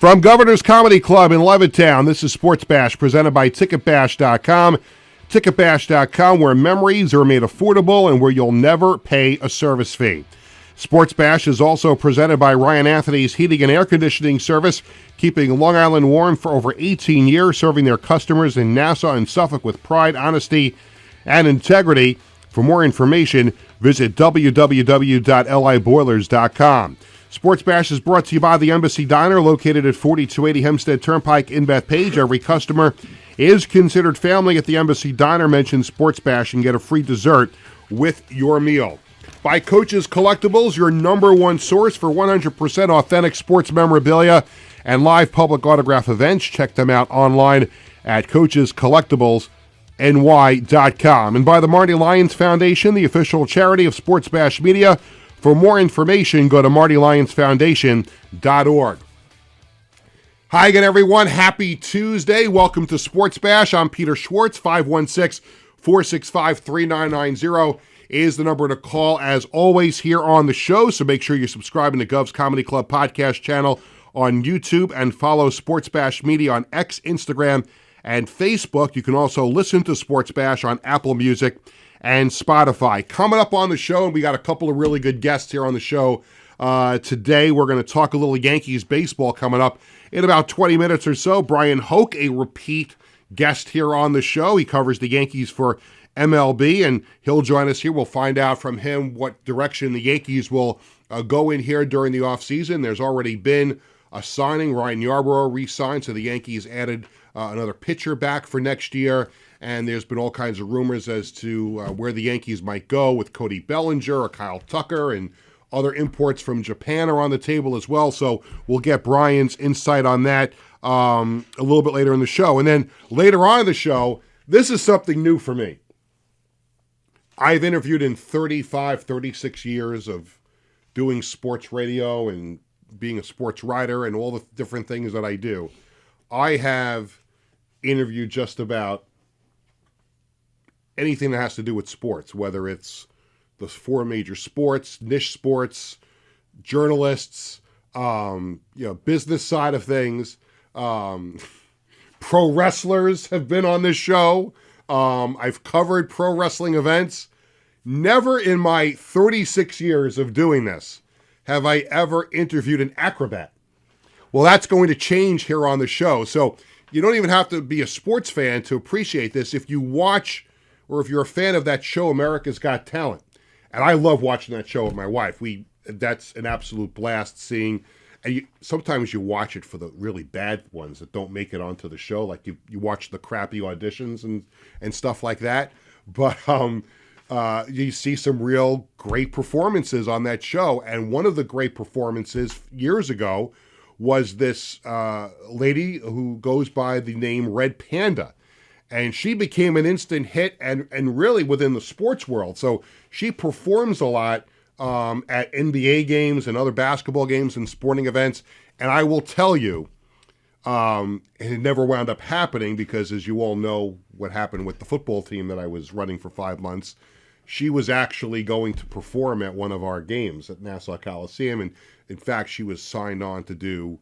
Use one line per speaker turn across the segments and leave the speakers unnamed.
From Governor's Comedy Club in Levittown, this is SportsBash, presented by TicketBash.com. TicketBash.com, where memories are made affordable and where you'll never pay a service fee. SportsBash is also presented by Ryan Anthony's Heating and Air Conditioning Service, keeping Long Island warm for over 18 years, serving their customers in Nassau and Suffolk with pride, honesty, and integrity. For more information, visit www.liboilers.com. Sports Bash is brought to you by the Embassy Diner, located at 4280 Hempstead Turnpike in Bethpage. Every customer is considered family at the Embassy Diner. Mention Sports Bash and get a free dessert with your meal. By Coach's Collectibles, your number one source for 100% authentic sports memorabilia and live public autograph events. Check them out online at coachescollectiblesny.com. And by the Marty Lyons Foundation, the official charity of Sports Bash Media. For more information, go to martylyonsfoundation.org. Hi again, everyone. Happy Tuesday. Welcome to Sports Bash. I'm Peter Schwartz. 516-465-3990 is the number to call, as always, here on the show. So make sure you're subscribing to Gov's Comedy Club podcast channel on YouTube and follow Sports Bash Media on X, Instagram, and Facebook. You can also listen to Sports Bash on Apple Music and Spotify. Coming up on the show, and we got a couple of really good guests here on the show today. We're going to talk a little Yankees baseball coming up in about 20 minutes or so. Bryan Hoch, a repeat guest here on the show. He covers the Yankees for MLB, and he'll join us here. We'll find out from him what direction the Yankees will go in here during the offseason. There's already been a signing. Ryan Yarbrough re-signed, so the Yankees added another pitcher back for next year. And there's been all kinds of rumors as to where the Yankees might go with Cody Bellinger or Kyle Tucker, and other imports from Japan are on the table as well. So we'll get Brian's insight on that a little bit later in the show. And then later on in the show, this is something new for me. I've interviewed in 36 years of doing sports radio and being a sports writer and all the different things that I do. I have interviewed just about anything that has to do with sports, whether it's the four major sports, niche sports, journalists, business side of things. Pro wrestlers have been on this show. I've covered pro wrestling events. Never in my 36 years of doing this have I ever interviewed an acrobat. Well, that's going to change here on the show. So you don't even have to be a sports fan to appreciate this. If you watch, or if you're a fan of that show, America's Got Talent, and I love watching that show with my wife. That's an absolute blast seeing. And sometimes you watch it for the really bad ones that don't make it onto the show, like you watch the crappy auditions and stuff like that. But you see some real great performances on that show. And one of the great performances years ago was this lady who goes by the name Red Panda. And she became an instant hit and really within the sports world. So she performs a lot at NBA games and other basketball games and sporting events. And I will tell you, it never wound up happening because, as you all know, what happened with the football team that I was running for 5 months, she was actually going to perform at one of our games at Nassau Coliseum. And in fact, she was signed on to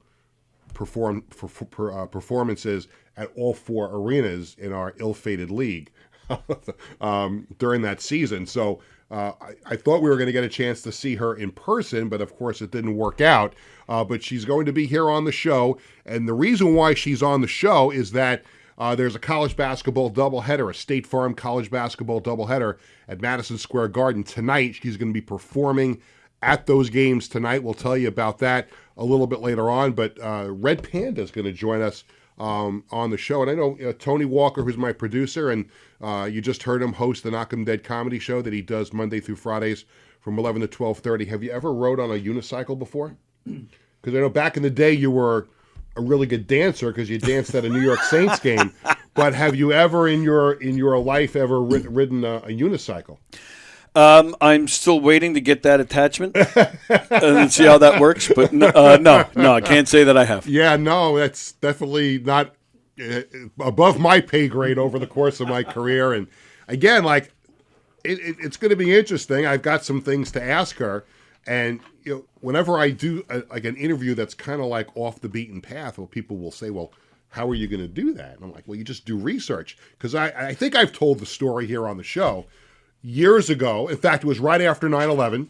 performances at all four arenas in our ill-fated league during that season. So I thought we were going to get a chance to see her in person, but of course it didn't work out. But she's going to be here on the show. And the reason why she's on the show is that there's a college basketball doubleheader, a State Farm college basketball doubleheader at Madison Square Garden tonight. She's going to be performing at those games tonight. We'll tell you about that a little bit later on. But Red Panda is going to join us on the show. And I know Tony Walker, who's my producer, and you just heard him host the Knock 'em Dead comedy show that he does Monday through Fridays from 11 to 12:30. Have you ever rode on a unicycle before? Because I know back in the day you were a really good dancer because you danced at a New York Saints game. But have you ever in your life ever ridden a unicycle?
I'm still waiting to get that attachment and see how that works. But no, I can't say that I have.
Yeah, no, that's definitely not above my pay grade over the course of my career. And again, like it's going to be interesting. I've got some things to ask her. And whenever I do like an interview that's kind of like off the beaten path, well, people will say, well, how are you going to do that? And I'm like, well, you just do research. Because I think I've told the story here on the show. Years ago, in fact, it was right after 9/11,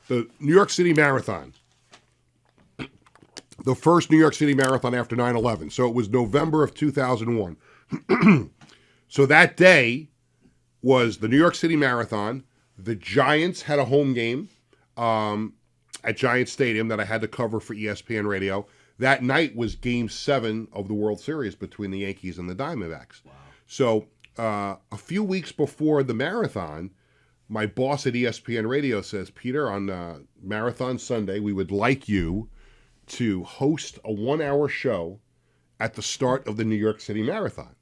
the New York City Marathon. The first New York City Marathon after 9/11. So it was November of 2001. So that day was the New York City Marathon. The Giants had a home game at Giant Stadium that I had to cover for ESPN Radio. That night was Game 7 of the World Series between the Yankees and the Diamondbacks. Wow. So a few weeks before the marathon, my boss at ESPN Radio says, Peter, on Marathon Sunday, we would like you to host a 1-hour show at the start of the New York City Marathon.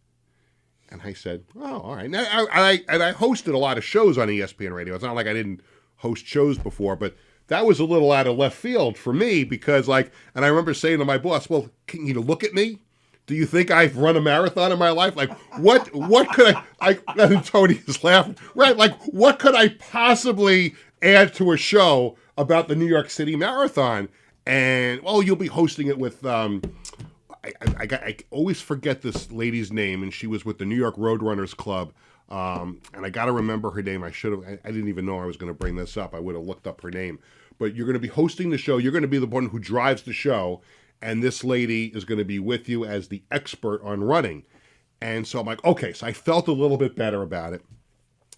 And I said, oh, all right. Now, I hosted a lot of shows on ESPN Radio. It's not like I didn't host shows before, but that was a little out of left field for me because, and I remember saying to my boss, well, can you look at me? Do you think I've run a marathon in my life? Like, what could and Tony is laughing. Right, like, what could I possibly add to a show about the New York City Marathon? And, well, you'll be hosting it with, I always forget this lady's name, and she was with the New York Roadrunners Club. And I got to remember her name. I didn't even know I was going to bring this up. I would have looked up her name. But you're going to be hosting the show. You're going to be the one who drives the show. And this lady is going to be with you as the expert on running. And so I'm like, okay. So I felt a little bit better about it.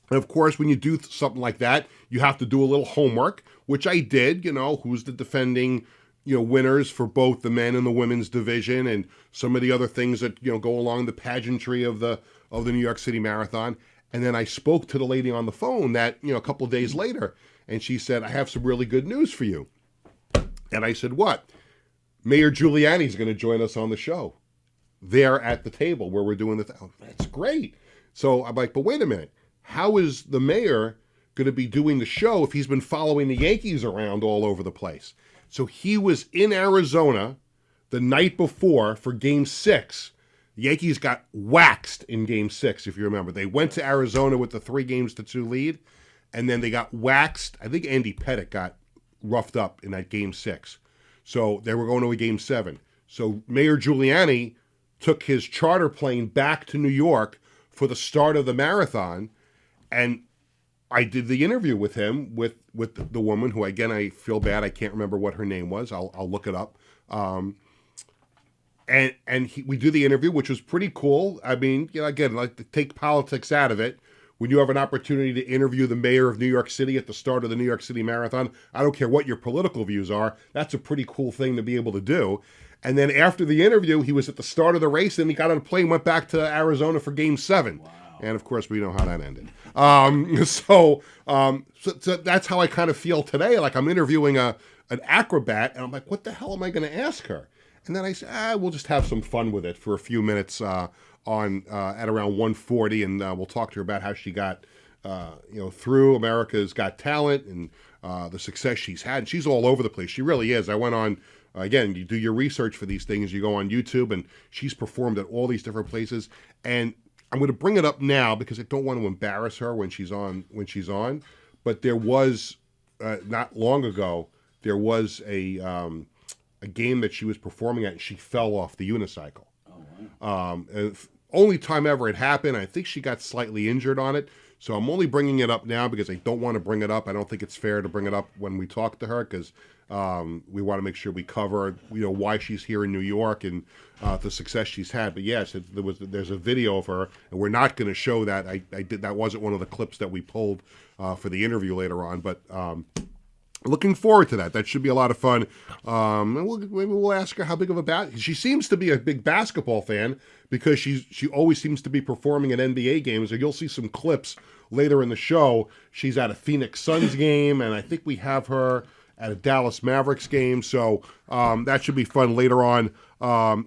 And of course, when you do something like that, you have to do a little homework, which I did. Who's the defending winners for both the men and the women's division, and some of the other things that go along the pageantry of the New York City Marathon. And then I spoke to the lady on the phone that a couple of days later, and she said, I have some really good news for you. And I said, what? Mayor Giuliani's going to join us on the show there at the table where we're doing that's great. So I'm like, but wait a minute. How is the mayor going to be doing the show if he's been following the Yankees around all over the place? So he was in Arizona the night before for Game 6. The Yankees got waxed in Game 6, if you remember. They went to Arizona with the 3-2 lead, and then they got waxed. I think Andy Pettitte got roughed up in that Game 6. So they were going to a Game 7. So Mayor Giuliani took his charter plane back to New York for the start of the marathon, and I did the interview with him, with the woman who, again, I feel bad. I can't remember what her name was. I'll look it up. We do the interview, which was pretty cool. I mean, again, like to take politics out of it. When you have an opportunity to interview the mayor of New York City at the start of the New York City Marathon, I don't care what your political views are. That's a pretty cool thing to be able to do. And then after the interview, he was at the start of the race, and he got on a plane, went back to Arizona for Game 7. Wow. And, of course, we know how that ended. So that's how I kind of feel today. Like I'm interviewing an acrobat, and I'm like, what the hell am I going to ask her? And then I said, we'll just have some fun with it for a few minutes at around 1:40, and we'll talk to her about how she got through America's Got Talent and the success she's had. And she's all over the place. She really is. I went on, again, you do your research for these things. You go on YouTube, and she's performed at all these different places. And I'm going to bring it up now because I don't want to embarrass her when she's on. But there was, not long ago, there was a game that she was performing at, and she fell off the unicycle. And only time ever it happened. I think she got slightly injured on it. So I'm only bringing it up now because I don't want to bring it up. I don't think it's fair to bring it up when we talk to her because we want to make sure we cover, why she's here in New York and the success she's had. But yes, there's a video of her, and we're not going to show that. That wasn't one of the clips that we pulled for the interview later on. But looking forward to that. That should be a lot of fun. And maybe we'll ask her how big of a she seems to be a big basketball fan because she always seems to be performing at NBA games. So you'll see some clips later in the show. She's at a Phoenix Suns game, and I think we have her at a Dallas Mavericks game. So that should be fun later on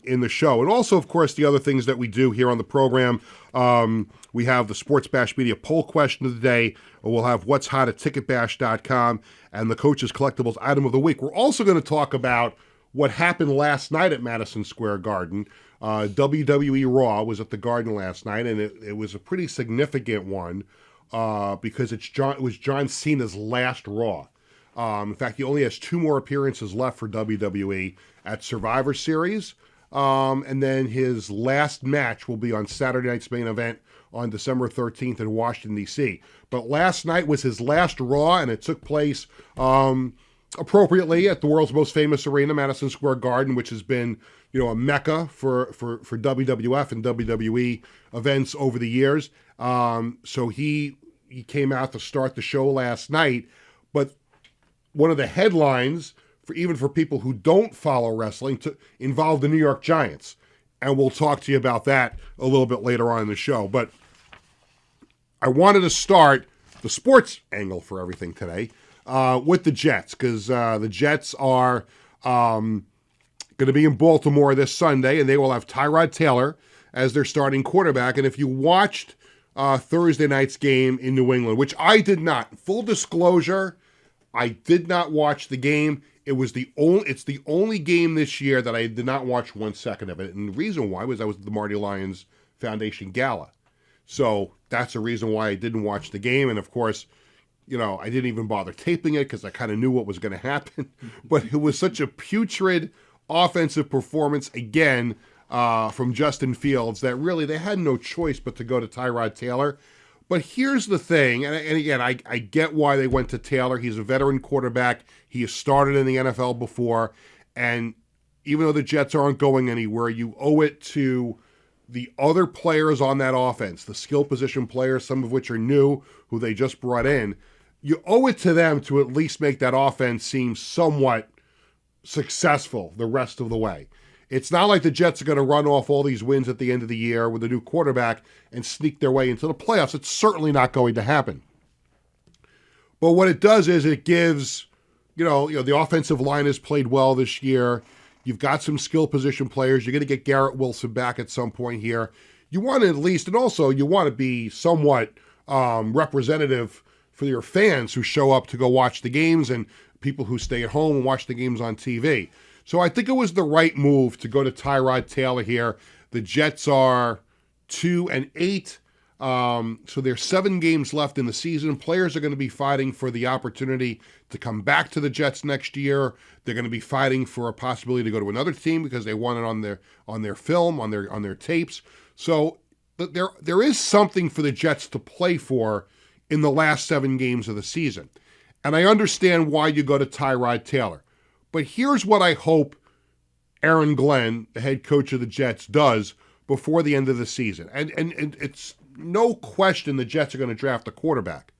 in the show. And also, of course, the other things that we do here on the program. We have the SportsBash Media poll question of the day. We'll have what's hot at ticketbash.com and the Coach's Collectibles item of the week. We're also going to talk about what happened last night at Madison Square Garden. WWE Raw was at the Garden last night, and it was a pretty significant one. because it was John Cena's last Raw. In fact, he only has 2 more appearances left for WWE at Survivor Series. And then his last match will be on Saturday night's main event on December 13th in Washington, D.C. But last night was his last Raw, and it took place appropriately at the world's most famous arena, Madison Square Garden, which has been, a mecca for WWF and WWE events over the years. So he came out to start the show last night. But one of the headlines, even for people who don't follow wrestling, involved the New York Giants. And we'll talk to you about that a little bit later on in the show. But I wanted to start the sports angle for everything today with the Jets, because the Jets are going to be in Baltimore this Sunday, and they will have Tyrod Taylor as their starting quarterback. And if you watched Thursday night's game in New England, which I did not, full disclosure, I did not watch the game. It's the only game this year that I did not watch 1 second of it. And the reason why was I was at the Marty Lyons Foundation Gala. So that's the reason why I didn't watch the game. And of course, I didn't even bother taping it because I kind of knew what was going to happen. But it was such a putrid offensive performance again from Justin Fields that really they had no choice but to go to Tyrod Taylor. But here's the thing, and again, I get why they went to Taylor. He's a veteran quarterback. He has started in the NFL before. And even though the Jets aren't going anywhere, you owe it to the other players on that offense, the skill position players, some of which are new, who they just brought in. You owe it to them to at least make that offense seem somewhat successful the rest of the way. It's not like the Jets are going to run off all these wins at the end of the year with a new quarterback and sneak their way into the playoffs. It's certainly not going to happen. But what it does is it gives, the offensive line has played well this year. You've got some skill position players. You're going to get Garrett Wilson back at some point here. You want to at least, and also you want to be somewhat representative for your fans who show up to go watch the games and people who stay at home and watch the games on TV. So I think it was the right move to go to Tyrod Taylor here. The Jets are 2-8. So there's 7 games left in the season. Players are going to be fighting for the opportunity to come back to the Jets next year. They're going to be fighting for a possibility to go to another team because they want it on their film, on their tapes. So there is something for the Jets to play for in the last 7 games of the season. And I understand why you go to Tyrod Taylor. But here's what I hope Aaron Glenn, the head coach of the Jets, does before the end of the season. And it's no question the Jets are going to draft a quarterback.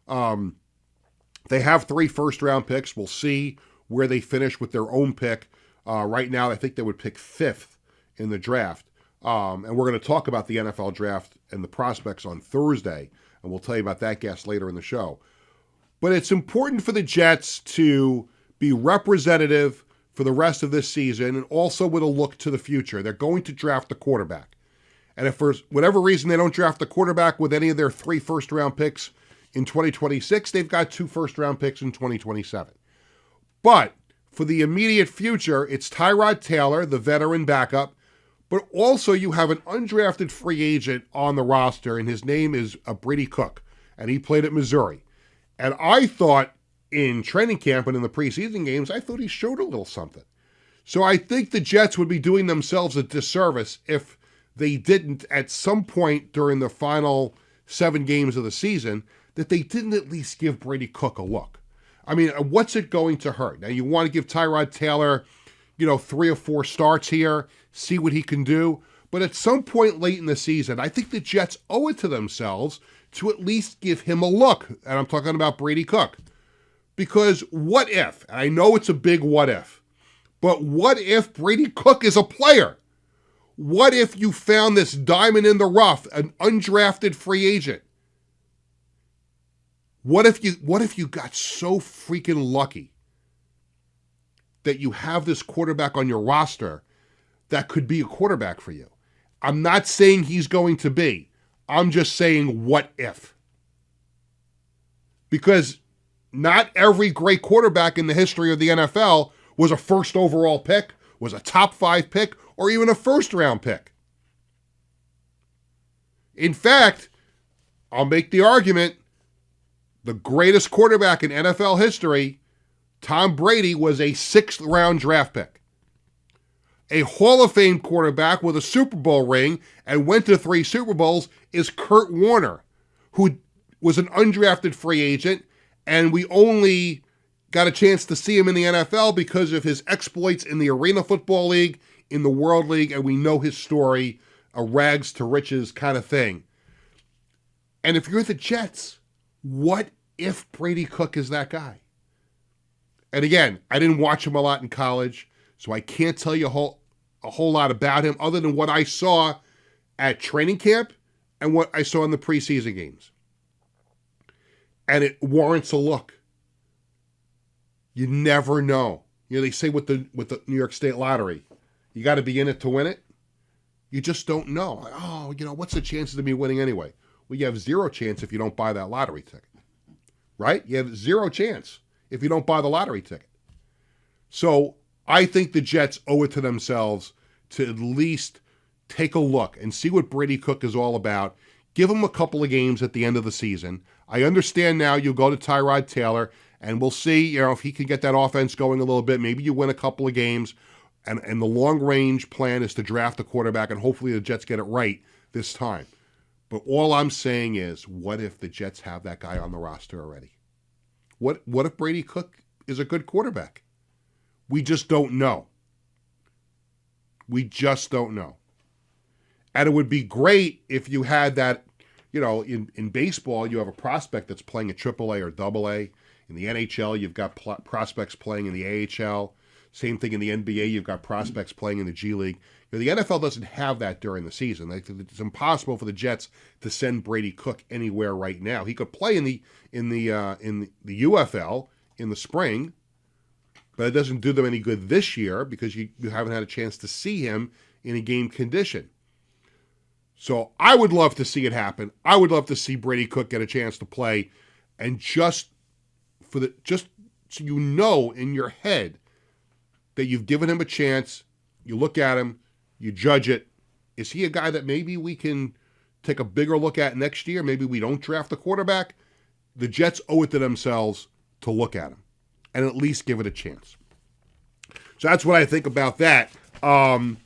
They have 3 first-round picks. We'll see where they finish with their own pick. Right now, I think they would pick 5th in the draft. And we're going to talk about the NFL draft and the prospects on Thursday, and we'll tell you about that guest later in the show. But it's important for the Jets to be representative for the rest of this season and also with a look to the future. They're going to draft a quarterback. And if for whatever reason they don't draft the quarterback with any of their 3 first-round picks in 2026, they've got 2 first-round picks in 2027. But for the immediate future, it's Tyrod Taylor, the veteran backup, but also you have an undrafted free agent on the roster, and his name is Brady Cook, and he played at Missouri. And I thought in training camp and in the preseason games, I thought he showed a little something. So I think the Jets would be doing themselves a disservice if they didn't, at some point during the final 7 games of the season, that they didn't at least give Brady Cook a look. I mean, what's it going to hurt? Now, you want to give Tyrod Taylor, 3 or 4 starts here, see what he can do. But at some point late in the season, I think the Jets owe it to themselves to at least give him a look. And I'm talking about Brady Cook. Because what if, and I know it's a big what if, but what if Brady Cook is a player? What if you found this diamond in the rough, an undrafted free agent? What if you got so freaking lucky that you have this quarterback on your roster that could be a quarterback for you? I'm not saying he's going to be. I'm just saying what if. Because not every great quarterback in the history of the NFL was a first overall pick, was a top 5 pick, or even a first round pick. In fact, I'll make the argument, the greatest quarterback in NFL history, Tom Brady, was a 6th-round draft pick. A Hall of Fame quarterback with a Super Bowl ring and went to 3 Super Bowls is Kurt Warner, who was an undrafted free agent, and we only got a chance to see him in the NFL because of his exploits in the Arena Football League, in the World League, and we know his story, a rags to riches kind of thing. And if you're the Jets, what if Brady Cook is that guy? And again, I didn't watch him a lot in college, so I can't tell you a whole lot about him other than what I saw at training camp and what I saw in the preseason games. And it warrants a look. You never know. You know, they say with the New York State Lottery, you got to be in it to win it. You just don't know. Like, oh, you know, what's the chances of me winning anyway? Well, you have 0 chance if you don't buy that lottery ticket. Right? You have 0 chance if you don't buy the lottery ticket. So I think the Jets owe it to themselves to at least take a look and see what Brady Cook is all about. Give him a couple of games at the end of the season. I understand now you'll go to Tyrod Taylor, and we'll see, you know, if he can get that offense going a little bit. Maybe you win a couple of games, and the long-range plan is to draft a quarterback, and hopefully the Jets get it right this time. But all I'm saying is, what if the Jets have that guy on the roster already? What if Brady Cook is a good quarterback? We just don't know. We just don't know. And it would be great if you had that, you know, in baseball, you have a prospect that's playing at AAA or AA. In the NHL, you've got prospects playing in the AHL. Same thing in the NBA, you've got prospects playing in the G League. You know, the NFL doesn't have that during the season. It's impossible for the Jets to send Brady Cook anywhere right now. He could play in the UFL in the spring, but it doesn't do them any good this year because you haven't had a chance to see him in a game condition. So I would love to see it happen. I would love to see Brady Cook get a chance to play, and just so you know in your head that you've given him a chance. You look at him, you judge it. Is he a guy that maybe we can take a bigger look at next year? Maybe we don't draft the quarterback. The Jets owe it to themselves to look at him and at least give it a chance. So that's what I think about that. And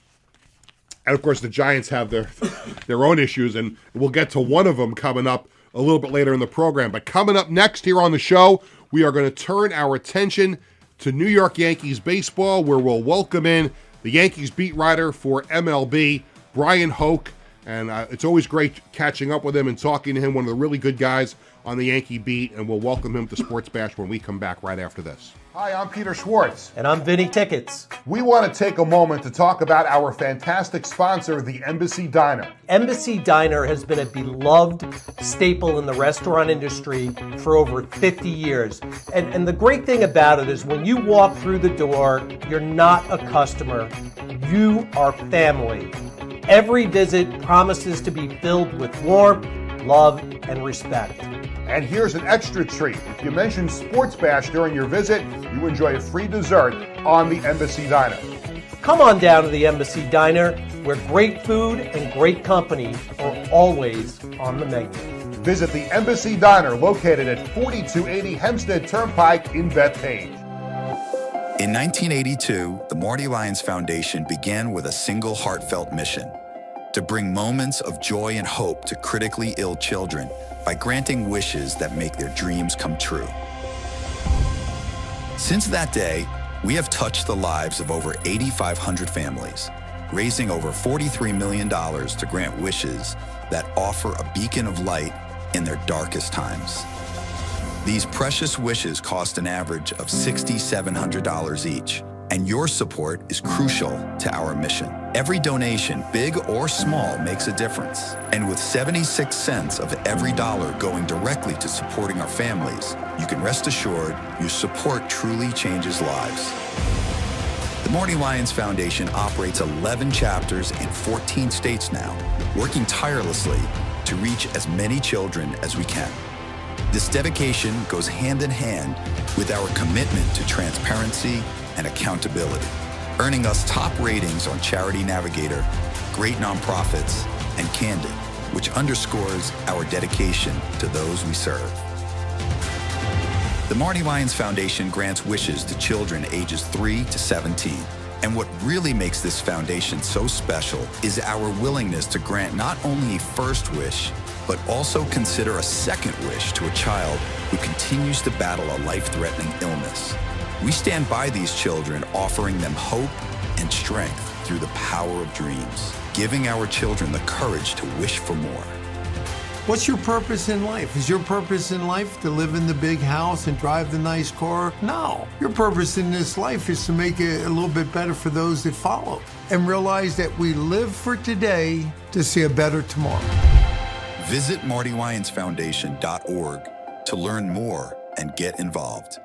of course, the Giants have their own issues, and we'll get to one of them coming up a little bit later in the program. But coming up next here on the show, we are going to turn our attention to New York Yankees baseball, where we'll welcome in the Yankees beat writer for MLB, Bryan Hoch. And it's always great catching up with him and talking to him, one of the really good guys on the Yankee beat. And we'll welcome him to Sports Bash when we come back right after this. Hi, I'm Peter Schwartz.
And I'm Vinny Tickets.
We want to take a moment to talk about our fantastic sponsor, the Embassy Diner.
Embassy Diner has been a beloved staple in the restaurant industry for over 50 years. And the great thing about it is when you walk through the door, you're not a customer, you are family. Every visit promises to be filled with warmth, love, and respect.
And here's an extra treat. If you mention Sports Bash during your visit, you enjoy a free dessert on the Embassy Diner.
Come on down to the Embassy Diner, where great food and great company are always on the menu.
Visit the Embassy Diner, located at 4280 Hempstead Turnpike in Bethpage.
In 1982, the Marty Lyons Foundation began with a single heartfelt mission: to bring moments of joy and hope to critically ill children by granting wishes that make their dreams come true. Since that day, we have touched the lives of over 8,500 families, raising over $43 million to grant wishes that offer a beacon of light in their darkest times. These precious wishes cost an average of $6,700 each, and your support is crucial to our mission. Every donation, big or small, makes a difference. And with 76 cents of every dollar going directly to supporting our families, you can rest assured your support truly changes lives. The Marty Lyons Foundation operates 11 chapters in 14 states now, working tirelessly to reach as many children as we can. This dedication goes hand in hand with our commitment to transparency and accountability, earning us top ratings on Charity Navigator, Great Nonprofits, and Candid. which underscores our dedication to those we serve. The Marty Lyons Foundation grants wishes to children ages 3 to 17. And what really makes this foundation so special is our willingness to grant not only a first wish, but also consider a second wish to a child who continues to battle a life-threatening illness. We stand by these children, offering them hope and strength through the power of dreams, giving our children the courage to wish for more.
What's your purpose in life? Is your purpose in life to live in the big house and drive the nice car? No. Your purpose in this life is to make it a little bit better for those that follow and realize that we live for today to see a better tomorrow.
Visit MartyLyonsFoundation.org to learn more and get involved.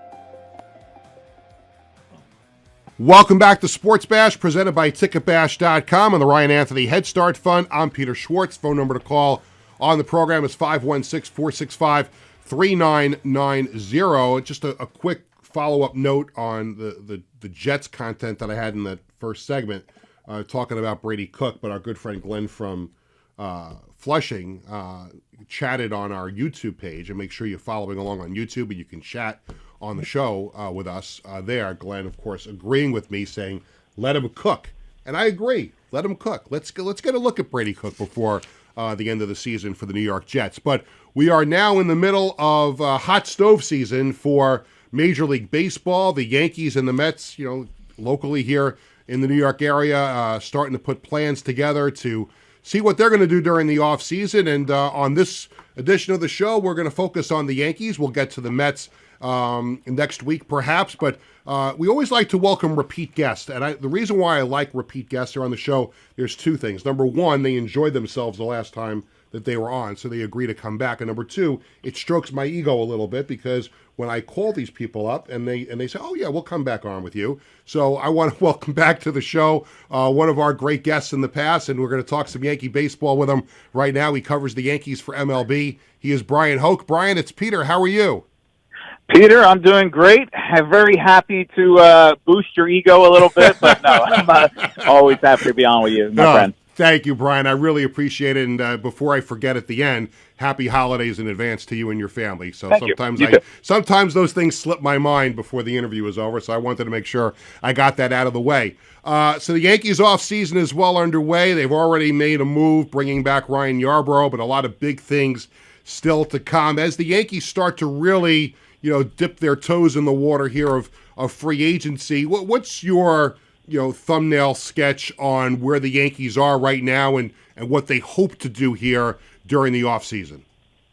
Welcome back to Sports Bash, presented by TicketBash.com and the Ryan Anthony Head Start Fund. I'm Peter Schwartz. Phone number to call on the program is 516-465-3990. Just a quick follow-up note on the Jets content that I had in that first segment, talking about Brady Cook, but our good friend Glenn from Flushing chatted on our YouTube page, and make sure you're following along on YouTube and you can chat on the show with us there. Glenn, of course, agreeing with me, saying, let him cook. And I agree. Let him cook. Let's get a look at Brady Cook before the end of the season for the New York Jets. But we are now in the middle of hot stove season for Major League Baseball. The Yankees and the Mets, locally here in the New York area, starting to put plans together to see what they're going to do during the offseason. And on this edition of the show, we're going to focus on the Yankees. We'll get to the Mets next week, perhaps. But we always like to welcome repeat guests. And the reason why I like repeat guests here on the show, there's two things. Number one, they enjoyed themselves the last time that they were on, so they agree to come back. And number two, it strokes my ego a little bit, because when I call these people up and they say, oh yeah, we'll come back on with you. So I want to welcome back to the show one of our great guests in the past, and we're going to talk some Yankee baseball with him right now. He covers the Yankees for MLB. He is Bryan Hoch. Bryan, it's Peter. How are you?
Peter, I'm doing great. I'm very happy to boost your ego a little bit, but no, I'm always happy to be on with you, my friend.
Thank you, Bryan. I really appreciate it. And before I forget at the end, happy holidays in advance to you and your family. So sometimes those things slip my mind before the interview is over, so I wanted to make sure I got that out of the way. So the Yankees offseason is well underway. They've already made a move, bringing back Ryan Yarbrough, but a lot of big things still to come as the Yankees start to really, dip their toes in the water here of free agency. What's your thumbnail sketch on where the Yankees are right now and what they hope to do here during the offseason?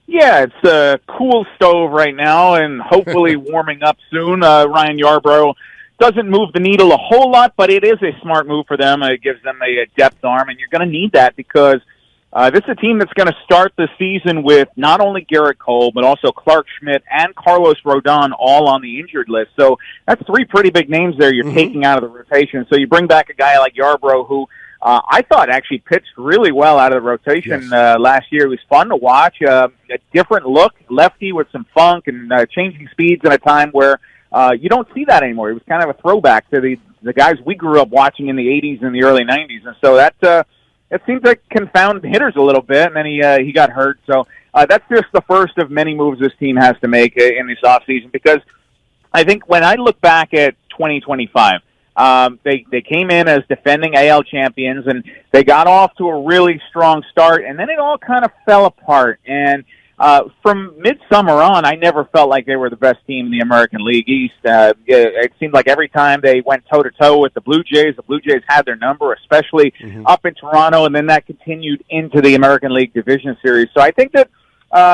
Yeah, it's a cool stove right now and hopefully warming up soon. Ryan Yarbrough doesn't move the needle a whole lot, but it is a smart move for them. It gives them a depth arm, and you're going to need that because this is a team that's going to start the season with not only Garrett Cole, but also Clark Schmidt and Carlos Rodon all on the injured list. So that's three pretty big names there you're taking out of the rotation. So you bring back a guy like Yarbrough, who I thought actually pitched really well out of the rotation last year. It was fun to watch, a different look, lefty with some funk and changing speeds in a time where you don't see that anymore. It was kind of a throwback to the guys we grew up watching in the 80s and the early 90s. And so that it seems like confound hitters a little bit, and then he got hurt. So that's just the first of many moves this team has to make in this offseason, because I think when I look back at 2025, they came in as defending AL champions, and they got off to a really strong start, and then it all kind of fell apart. And from midsummer on, I never felt like they were the best team in the American League East. It seemed like every time they went toe-to-toe with the Blue Jays had their number, especially up in Toronto, and then that continued into the American League Division Series. So I think that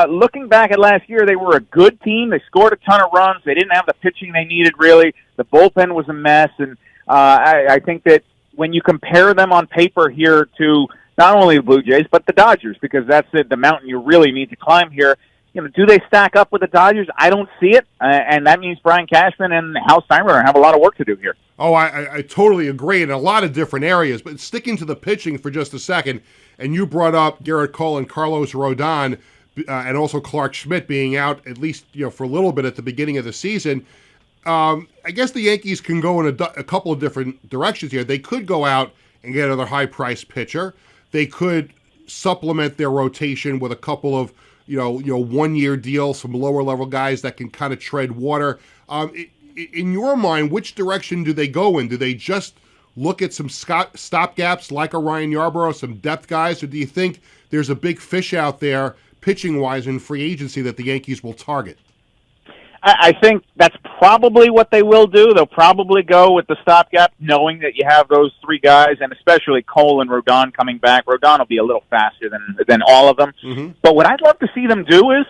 looking back at last year, they were a good team. They scored a ton of runs. They didn't have the pitching they needed, really. The bullpen was a mess, and I think that when you compare them on paper here to not only the Blue Jays, but the Dodgers, because that's the mountain you really need to climb here. Do they stack up with the Dodgers? I don't see it, and that means Brian Cashman and Hal Steinbrenner have a lot of work to do here.
Oh, I totally agree in a lot of different areas, but sticking to the pitching for just a second, and you brought up Garrett Cole and Carlos Rodon, and also Clark Schmidt being out at least for a little bit at the beginning of the season. I guess the Yankees can go in a couple of different directions here. They could go out and get another high-priced pitcher. They could supplement their rotation with a couple of, 1-year deals, some lower level guys that can kind of tread water. In your mind, which direction do they go in? Do they just look at some stopgaps like a Ryan Yarbrough, some depth guys, or do you think there's a big fish out there pitching-wise in free agency that the Yankees will target?
I think that's probably what they will do. They'll probably go with the stopgap, knowing that you have those three guys, and especially Cole and Rodon coming back. Rodon will be a little faster than all of them. Mm-hmm. But what I'd love to see them do is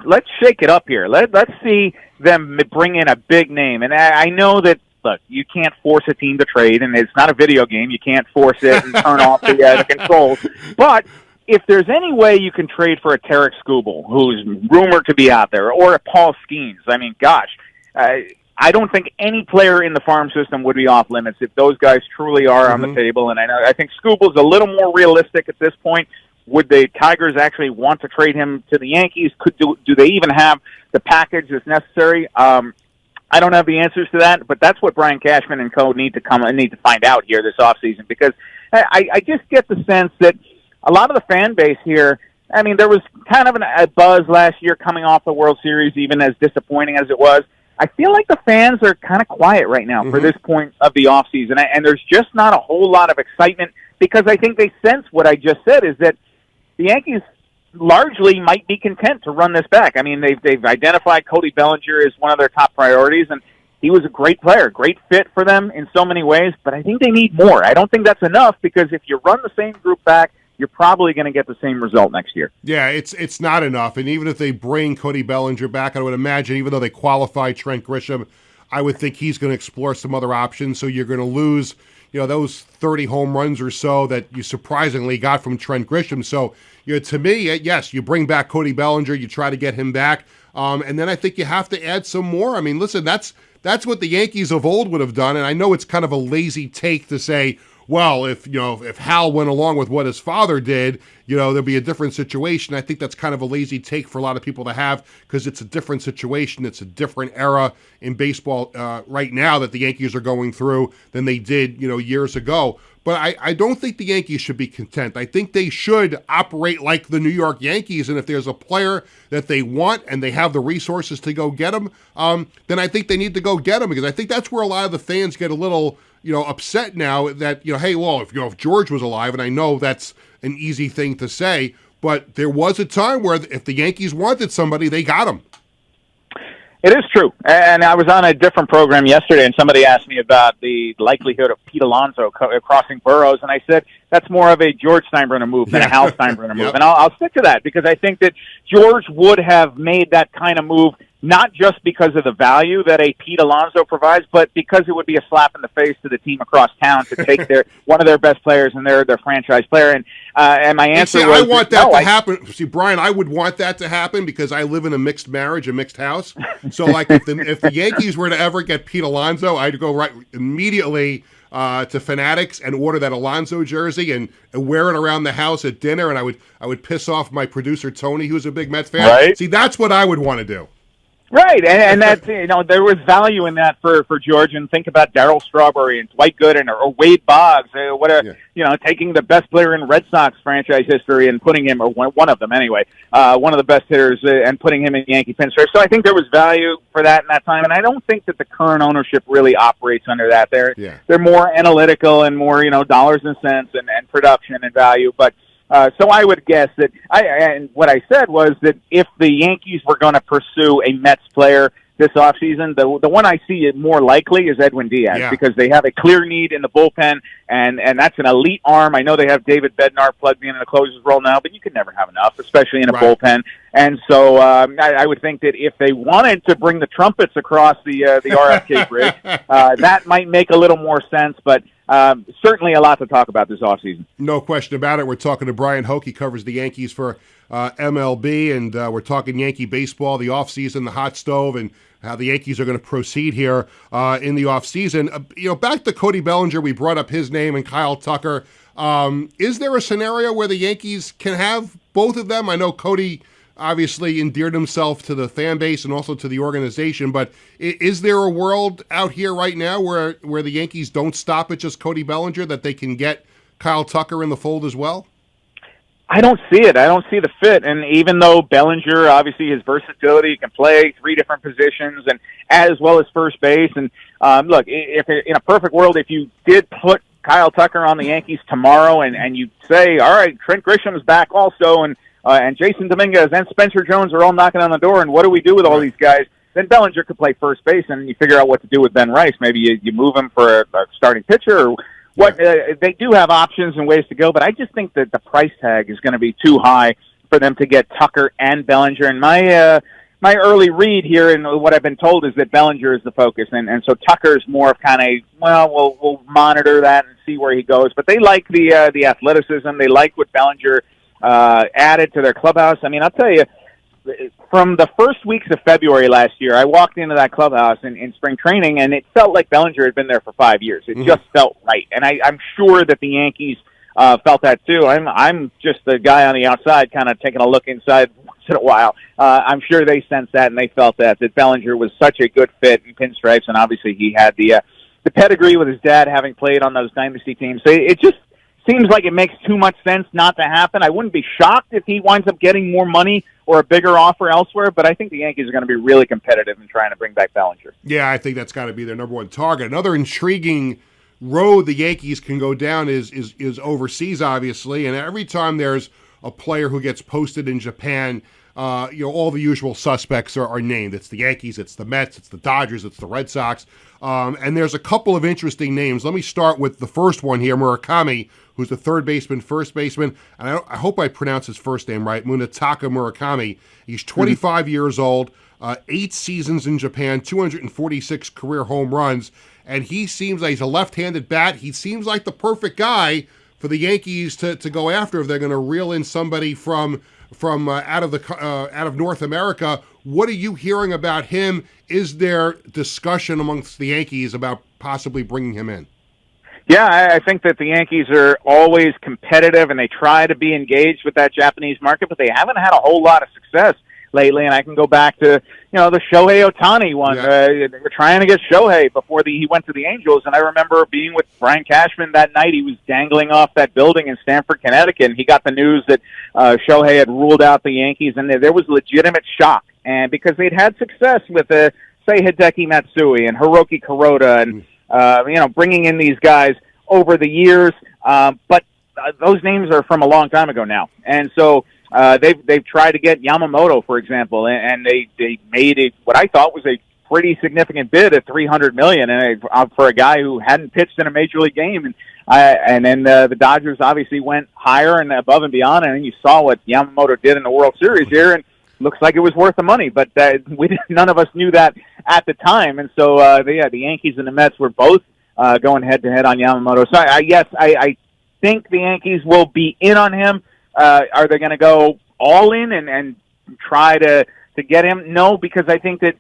let's shake it up here. Let's see them bring in a big name. And I know that, look, you can't force a team to trade, and it's not a video game. You can't force it and turn off the controls. But if there's any way you can trade for a Tarek Skubal, who's rumored to be out there, or a Paul Skeens, I mean, gosh, I don't think any player in the farm system would be off limits if those guys truly are on the table. And I think Skubal's a little more realistic at this point. Would the Tigers actually want to trade him to the Yankees? Do they even have the package that's necessary? I don't have the answers to that, but that's what Brian Cashman and co. need to find out here this offseason, because I just get the sense that a lot of the fan base here, I mean, there was kind of a buzz last year coming off the World Series, even as disappointing as it was. I feel like the fans are kind of quiet right now for this point of the offseason, and there's just not a whole lot of excitement, because I think they sense what I just said, is that the Yankees largely might be content to run this back. I mean, they've identified Cody Bellinger as one of their top priorities, and he was a great player, great fit for them in so many ways, but I think they need more. I don't think that's enough, because if you run the same group back, you're probably going to get the same result next year.
Yeah, it's not enough. And even if they bring Cody Bellinger back, I would imagine, even though they qualify Trent Grisham, I would think he's going to explore some other options. So you're going to lose, those 30 home runs or so that you surprisingly got from Trent Grisham. So, to me, yes, you bring back Cody Bellinger, you try to get him back. And then I think you have to add some more. I mean, listen, that's what the Yankees of old would have done. And I know it's kind of a lazy take to say, well, if Hal went along with what his father did, there'd be a different situation. I think that's kind of a lazy take for a lot of people to have, because it's a different situation. It's a different era in baseball right now that the Yankees are going through than they did, years ago. But I don't think the Yankees should be content. I think they should operate like the New York Yankees, and if there's a player that they want and they have the resources to go get him, then I think they need to go get him, because I think that's where a lot of the fans get a little upset now that, hey, well, if George was alive, and I know that's an easy thing to say, but there was a time where if the Yankees wanted somebody, they got him.
It is true. And I was on a different program yesterday, and somebody asked me about the likelihood of Pete Alonso crossing boroughs, and I said that's more of a George Steinbrenner move than a Hal Steinbrenner move. And I'll stick to that, because I think that George would have made that kind of move not just because of the value that a Pete Alonso provides, but because it would be a slap in the face to the team across town to take one of their best players and their franchise player. And my answer was,
I want that to happen. See, Brian, I would want that to happen, because I live in a mixed marriage, a mixed house. So, like, if the Yankees were to ever get Pete Alonso, I'd go right immediately to Fanatics and order that Alonso jersey and wear it around the house at dinner, and I would piss off my producer Tony, who's a big Mets fan.
Right.
See, that's what I would want to do.
Right, and that's, there was value in that for George. And think about Darryl Strawberry and Dwight Gooden or Wade Boggs, taking the best player in Red Sox franchise history and putting him, or one of them anyway, one of the best hitters, and putting him in Yankee pinstripes. So I think there was value for that in that time, and I don't think that the current ownership really operates under that. They're more analytical and more, dollars and cents and production and value, but. So I would guess that and what I said was that if the Yankees were going to pursue a Mets player this offseason, the one I see it more likely is Edwin Diaz, because they have a clear need in the bullpen, and that's an elite arm. I know they have David Bednar plugged in the closer's role now, but you can never have enough, especially in a bullpen. And so I would think that if they wanted to bring the trumpets across the RFK bridge, that might make a little more sense, but certainly a lot to talk about this offseason.
No question about it. We're talking to Bryan Hoch. He covers the Yankees for MLB, and we're talking Yankee baseball, the offseason, the hot stove, and how the Yankees are going to proceed here in the offseason. Back to Cody Bellinger, we brought up his name, and Kyle Tucker. Is there a scenario where the Yankees can have both of them? I know Cody obviously endeared himself to the fan base and also to the organization, but is there a world out here right now where the Yankees don't stop at just Cody Bellinger, that they can get Kyle Tucker in the fold as well?
I don't see it. I don't see the fit. And even though Bellinger, obviously his versatility, he can play 3 different positions and as well as first base. And look, if in a perfect world, if you did put Kyle Tucker on the Yankees tomorrow and you say, all right, Trent Grisham's back also, and Jason Dominguez and Spencer Jones are all knocking on the door, and what do we do with all these guys? Then Bellinger could play first base, and you figure out what to do with Ben Rice. Maybe you move him for a starting pitcher or what. They do have options and ways to go, but I just think that the price tag is going to be too high for them to get Tucker and Bellinger. And my early read here and what I've been told is that Bellinger is the focus, and so Tucker is more of kind of, well, we'll monitor that and see where he goes. But they like the athleticism. They like what Bellinger added to their clubhouse. I mean, I'll tell you, from the first weeks of February last year, I walked into that clubhouse in spring training, and it felt like Bellinger had been there for 5 years. It just felt right, and I'm sure that the Yankees felt that too. I'm just the guy on the outside, kind of taking a look inside once in a while. I'm sure they sensed that, and they felt that Bellinger was such a good fit in pinstripes, and obviously he had the pedigree with his dad having played on those dynasty teams. So it just seems like it makes too much sense not to happen. I wouldn't be shocked if he winds up getting more money or a bigger offer elsewhere, but I think the Yankees are going to be really competitive in trying to bring back Bellinger.
Yeah, I think that's got to be their number one target. Another intriguing road the Yankees can go down is overseas, obviously, and every time there's a player who gets posted in Japan, all the usual suspects are named. It's the Yankees, it's the Mets, it's the Dodgers, it's the Red Sox, and there's a couple of interesting names. Let me start with the first one here, Murakami, who's the third baseman, first baseman, and I hope I pronounce his first name right, Munetaka Murakami. He's 25 years old, 8 seasons in Japan, 246 career home runs, and he seems like he's a left-handed bat. He seems like the perfect guy for the Yankees to go after if they're going to reel in somebody from out of North America. What are you hearing about him? Is there discussion amongst the Yankees about possibly bringing him in?
Yeah, I think that the Yankees are always competitive, and they try to be engaged with that Japanese market, but they haven't had a whole lot of success lately. And I can go back to, the Shohei Ohtani one.
Yeah.
They were trying to get Shohei before he went to the Angels, and I remember being with Brian Cashman that night. He was dangling off that building in Stamford, Connecticut, and he got the news that Shohei had ruled out the Yankees, and there was legitimate shock. And because they'd had success with, say, Hideki Matsui and Hiroki Kuroda and bringing in these guys over the years, but those names are from a long time ago now, and so they've tried to get Yamamoto, for example, and they made what I thought was a pretty significant bid at $300 million, and for a guy who hadn't pitched in a major league game, and then the Dodgers obviously went higher and above and beyond, and then you saw what Yamamoto did in the World Series here, and looks like it was worth the money, but none of us knew that at the time, and so the Yankees and the Mets were both going head-to-head on Yamamoto. So, I think the Yankees will be in on him. Are they going to go all in and try to get him? No, because I think that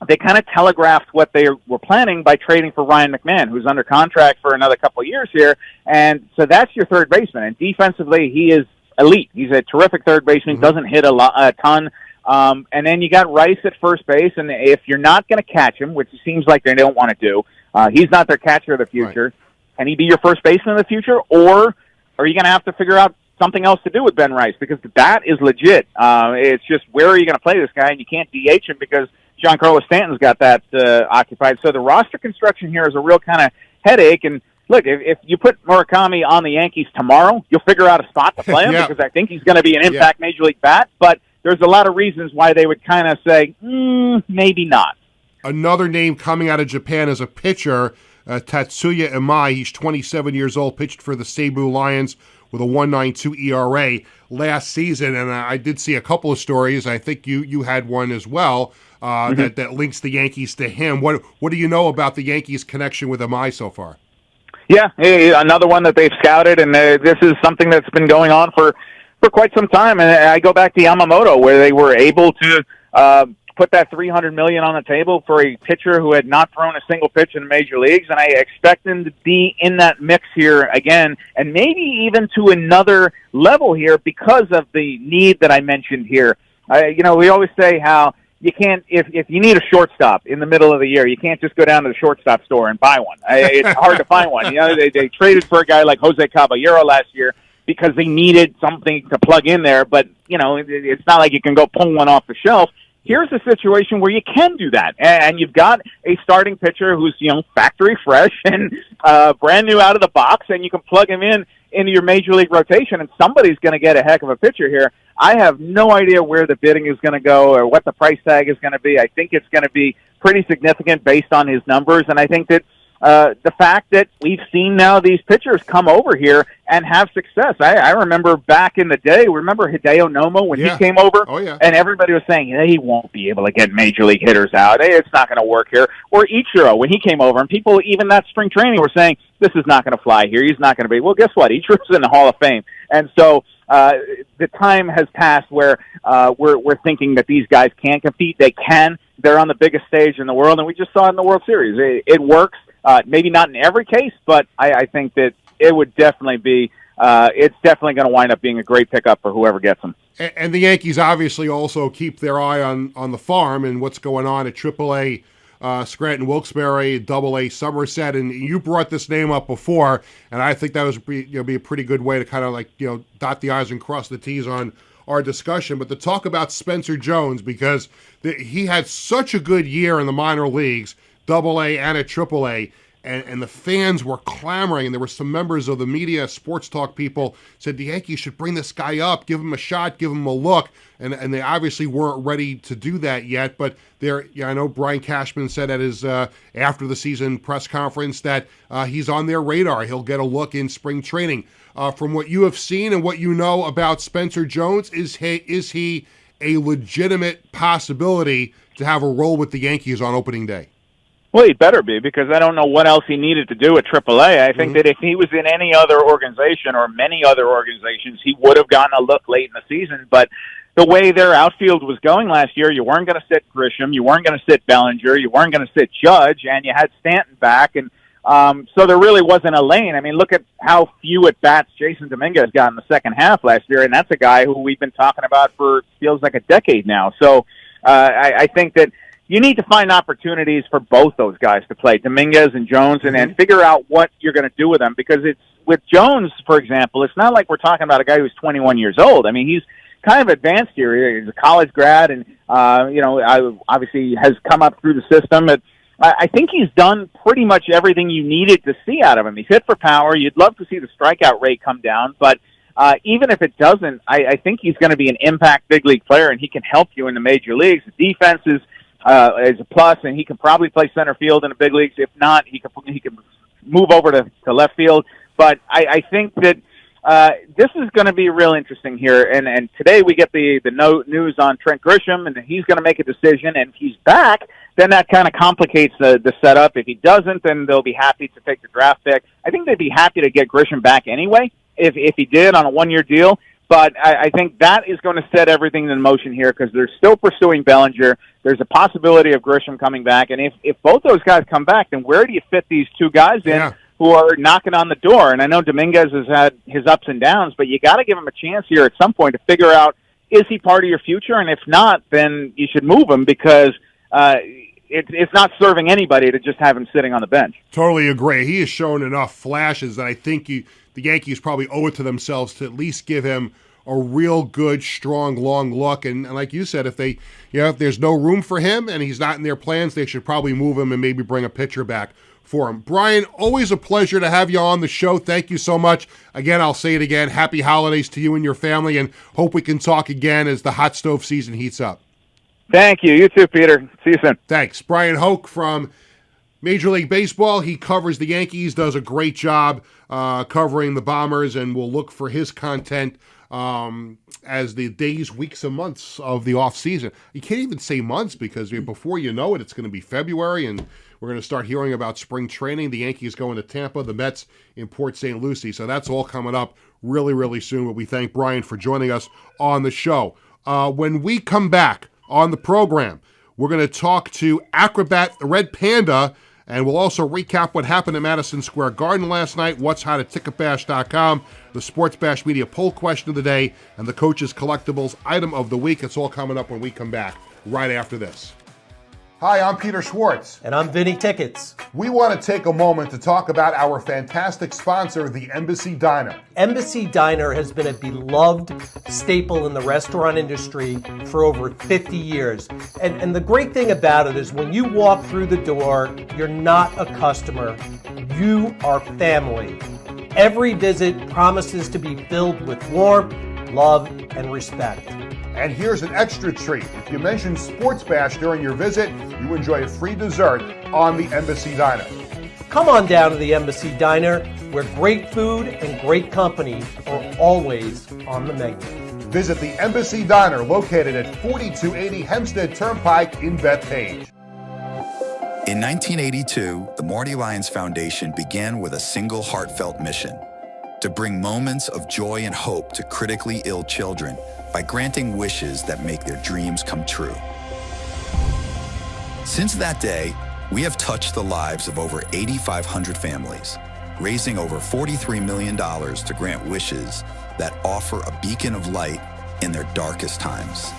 they kind of telegraphed what they were planning by trading for Ryan McMahon, who's under contract for another couple of years here. And so that's your third baseman. And defensively, he is elite. He's a terrific third baseman, doesn't hit a ton. And then you got Rice at first base, and if you're not going to catch him, which it seems like they don't want to do, he's not their catcher of the future. Right. Can he be your first baseman in the future, or are you going to have to figure out something else to do with Ben Rice? Because that is legit. It's just, where are you going to play this guy? And you can't DH him because Giancarlo Stanton's got that occupied. So the roster construction here is a real kind of headache. And look, if you put Murakami on the Yankees tomorrow, you'll figure out a spot to play him because I think he's going to be an impact major league bat. But there's a lot of reasons why they would kind of say, maybe not.
Another name coming out of Japan as a pitcher, Tatsuya Imai. He's 27 years old, pitched for the Seibu Lions with a 1.92 ERA last season. And I did see a couple of stories. I think you had one as well that links the Yankees to him. What do you know about the Yankees' connection with Imai so far?
Yeah, another one that they've scouted, and this is something that's been going on for quite some time. And I go back to Yamamoto, where they were able to put that $300 million on the table for a pitcher who had not thrown a single pitch in the major leagues, and I expect him to be in that mix here again, and maybe even to another level here because of the need that I mentioned here. We always say how you can't, if you need a shortstop in the middle of the year, you can't just go down to the shortstop store and buy one. It's hard to find one. They traded for a guy like Jose Caballero last year because they needed something to plug in there. But, it's not like you can go pull one off the shelf. Here's a situation where you can do that, and you've got a starting pitcher who's, factory fresh and brand new out of the box, and you can plug him into your major league rotation, and somebody's going to get a heck of a pitcher here. I have no idea where the bidding is going to go or what the price tag is going to be. I think it's going to be pretty significant based on his numbers, and I think that the fact that we've seen now these pitchers come over here and have success. I remember back in the day, remember Hideo Nomo when he came over?
Oh, yeah.
And everybody was saying, he won't be able to get major league hitters out. Hey, it's not going to work here. Or Ichiro when he came over, and people, even that spring training, were saying, this is not going to fly here. He's not going to be. Well, guess what? Ichiro's in the Hall of Fame. And so the time has passed where we're thinking that these guys can compete. They can. They're on the biggest stage in the world, and we just saw it in the World Series. It works. Maybe not in every case, but I think that it would definitely be it's definitely going to wind up being a great pickup for whoever gets them.
And the Yankees obviously also keep their eye on the farm and what's going on at AAA Scranton Wilkes-Barre, AA Somerset, and you brought this name up before, and I think that was be a pretty good way to kind of dot the I's and cross the T's on our discussion. But to talk about Spencer Jones, because he had such a good year in the minor leagues, AA and at AAA, and the fans were clamoring, and there were some members of the media, sports talk people, said the Yankees should bring this guy up, give him a shot, give him a look, and they obviously weren't ready to do that yet. But I know Brian Cashman said at his after the season press conference that he's on their radar. He'll get a look in spring training. From what you have seen and what you know about Spencer Jones, is he a legitimate possibility to have a role with the Yankees on opening day?
Well, he better be, because I don't know what else he needed to do at AAA. I think that if he was in any other organization or many other organizations, he would have gotten a look late in the season. But the way their outfield was going last year, you weren't going to sit Grisham, you weren't going to sit Bellinger, you weren't going to sit Judge, and you had Stanton back. And so there really wasn't a lane. I mean, look at how few at-bats Jason Dominguez got in the second half last year, and that's a guy who we've been talking about for feels like a decade now. So I think that you need to find opportunities for both those guys to play, Dominguez and Jones, and then figure out what you're going to do with them. Because it's with Jones, for example, it's not like we're talking about a guy who's 21 years old. I mean, he's kind of advanced here. He's a college grad, and obviously has come up through the system. I think he's done pretty much everything you needed to see out of him. He's hit for power. You'd love to see the strikeout rate come down, but even if it doesn't, I think he's going to be an impact big league player, and he can help you in the major leagues. The defense is a plus, and he can probably play center field in the big leagues. If not, he can move over to left field. But I think that this is going to be real interesting here. And today we get the news on Trent Grisham, and he's going to make a decision. And if he's back, then that kind of complicates the setup. If he doesn't, then they'll be happy to take the draft pick. I think they'd be happy to get Grisham back anyway if he did on a one-year deal. But I think that is going to set everything in motion here, because they're still pursuing Bellinger. There's a possibility of Grisham coming back. And if both those guys come back, then where do you fit these two guys in who are knocking on the door? And I know Dominguez has had his ups and downs, but you got to give him a chance here at some point to figure out, is he part of your future? And if not, then you should move him, because it's not serving anybody to just have him sitting on the bench.
Totally agree. He has shown enough flashes that I think the Yankees probably owe it to themselves to at least give him a real good, strong, long look. And like you said, if there's no room for him and he's not in their plans, they should probably move him and maybe bring a pitcher back for him. Brian, always a pleasure to have you on the show. Thank you so much. Again, I'll say it again, happy holidays to you and your family, and hope we can talk again as the hot stove season heats up.
Thank you. You too, Peter. See you soon.
Thanks. Bryan Hoch from Major League Baseball. He covers the Yankees, does a great job covering the Bombers, and we'll look for his content as the days, weeks, and months of the offseason. You can't even say months, because before you know it, it's going to be February, and we're going to start hearing about spring training. The Yankees going to Tampa, the Mets in Port St. Lucie. So that's all coming up really, really soon. But we thank Brian for joining us on the show. When we come back on the program, we're going to talk to acrobat the Red Panda, and we'll also recap what happened at Madison Square Garden last night, what's hot at ticketbash.com, the Sports Bash Media poll question of the day, and the Coach's Collectibles item of the week. It's all coming up when we come back right after this. Hi, I'm Peter Schwartz.
And I'm Vinny Tickets.
We want to take a moment to talk about our fantastic sponsor, the Embassy Diner.
Embassy Diner has been a beloved staple in the restaurant industry for over 50 years. And the great thing about it is when you walk through the door, you're not a customer, you are family. Every visit promises to be filled with warmth, love, and respect.
And here's an extra treat. If you mention SportsBash during your visit, you enjoy a free dessert on the Embassy Diner.
Come on down to the Embassy Diner, where great food and great company are always on the menu.
Visit the Embassy Diner, located at 4280 Hempstead Turnpike in Bethpage.
In 1982, the Marty Lyons Foundation began with a single heartfelt mission: to bring moments of joy and hope to critically ill children by granting wishes that make their dreams come true. Since that day, we have touched the lives of over 8,500 families, raising over $43 million to grant wishes that offer a beacon of light in their darkest times.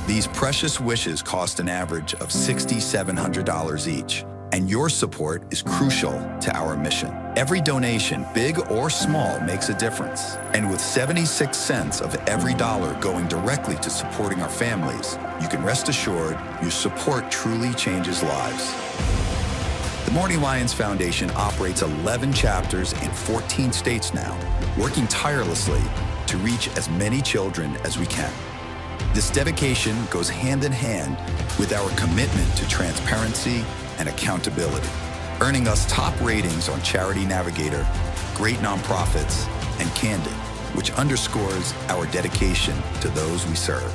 These precious wishes cost an average of $6,700 each, and your support is crucial to our mission. Every donation, big or small, makes a difference. And with 76 cents of every dollar going directly to supporting our families, you can rest assured your support truly changes lives. The Marty Lyons Foundation operates 11 chapters in 14 states now, working tirelessly to reach as many children as we can. This dedication goes hand in hand with our commitment to transparency and accountability, earning us top ratings on Charity Navigator, Great Nonprofits, and Candid, which underscores our dedication to those we serve.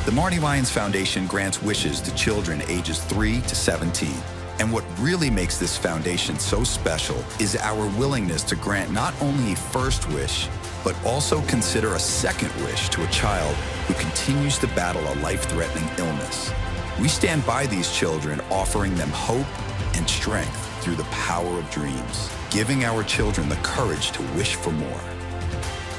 The Marty Lyons Foundation grants wishes to children ages 3 to 17. And what really makes this foundation so special is our willingness to grant not only a first wish, but also consider a second wish to a child who continues to battle a life-threatening illness. We stand by these children, offering them hope and strength through the power of dreams, giving our children the courage to wish for more.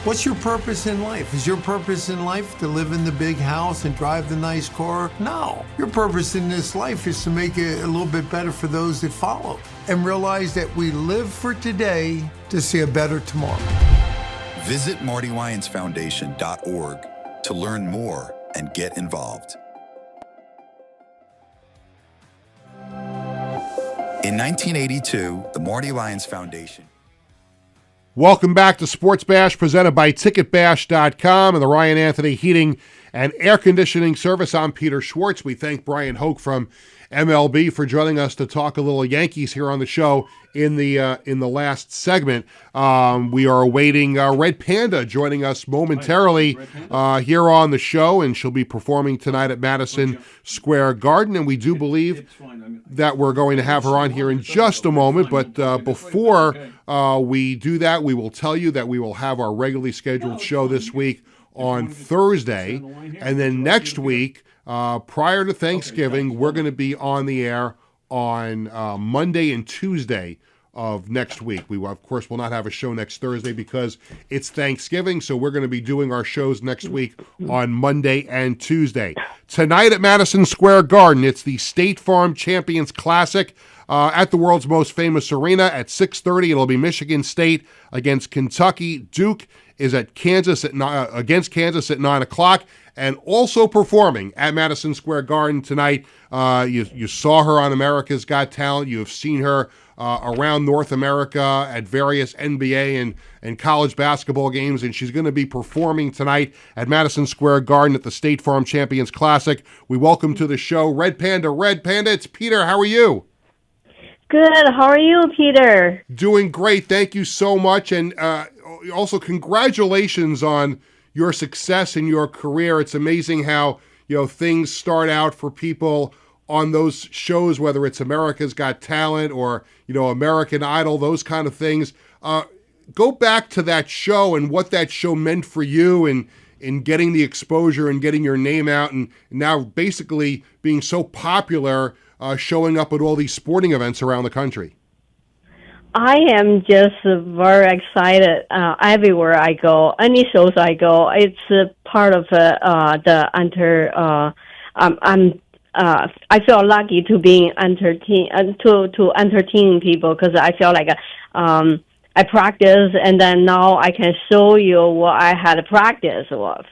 What's your purpose in life? Is your purpose in life to live in the big house and drive the nice car? No. Your purpose in this life is to make it a little bit better for those that follow and realize that we live for today to see a better tomorrow.
Visit MartyLyonsFoundation.org to learn more and get involved. In 1982, the Marty Lyons Foundation.
Welcome back to Sports Bash, presented by TicketBash.com and the Ryan Anthony Heating and Air Conditioning Service. I'm Peter Schwartz. We thank Bryan Hoch from MLB for joining us to talk a little Yankees here on the show in the last segment. We are awaiting Red Panda joining us momentarily here on the show, and she'll be performing tonight at Madison Square Garden, and we do believe that we're going to have her on here in just a moment. But before we do that, we will tell you that we will have our regularly scheduled show this week on Thursday, and then next week, prior to Thanksgiving, we're going to be on the air on Monday and Tuesday of next week. We, of course, will not have a show next Thursday because it's Thanksgiving, so we're going to be doing our shows next week on Monday and Tuesday. Tonight at Madison Square Garden, it's the State Farm Champions Classic at the world's most famous arena at 6:30. It'll be Michigan State against Kentucky. Duke is at Kansas against Kansas at 9 o'clock. And also performing at Madison Square Garden tonight, you saw her on America's Got Talent. You have seen her around North America at various NBA and college basketball games, and she's going to be performing tonight at Madison Square Garden at the State Farm Champions Classic. We welcome to the show Red Panda. Red Panda, it's Peter. How are you?
Good. How are you, Peter?
Doing great. Thank you so much. And also congratulations on your success in your career. It's amazing how, things start out for people on those shows, whether it's America's Got Talent or, American Idol, those kind of things. Go back to that show and what that show meant for you and in getting the exposure and getting your name out, and now basically being so popular, showing up at all these sporting events around the country.
I am just very excited everywhere I go, any shows I go. It's a part of I'm I feel lucky to be to entertain people because I feel like I practice and then now I can show you what I had practice with.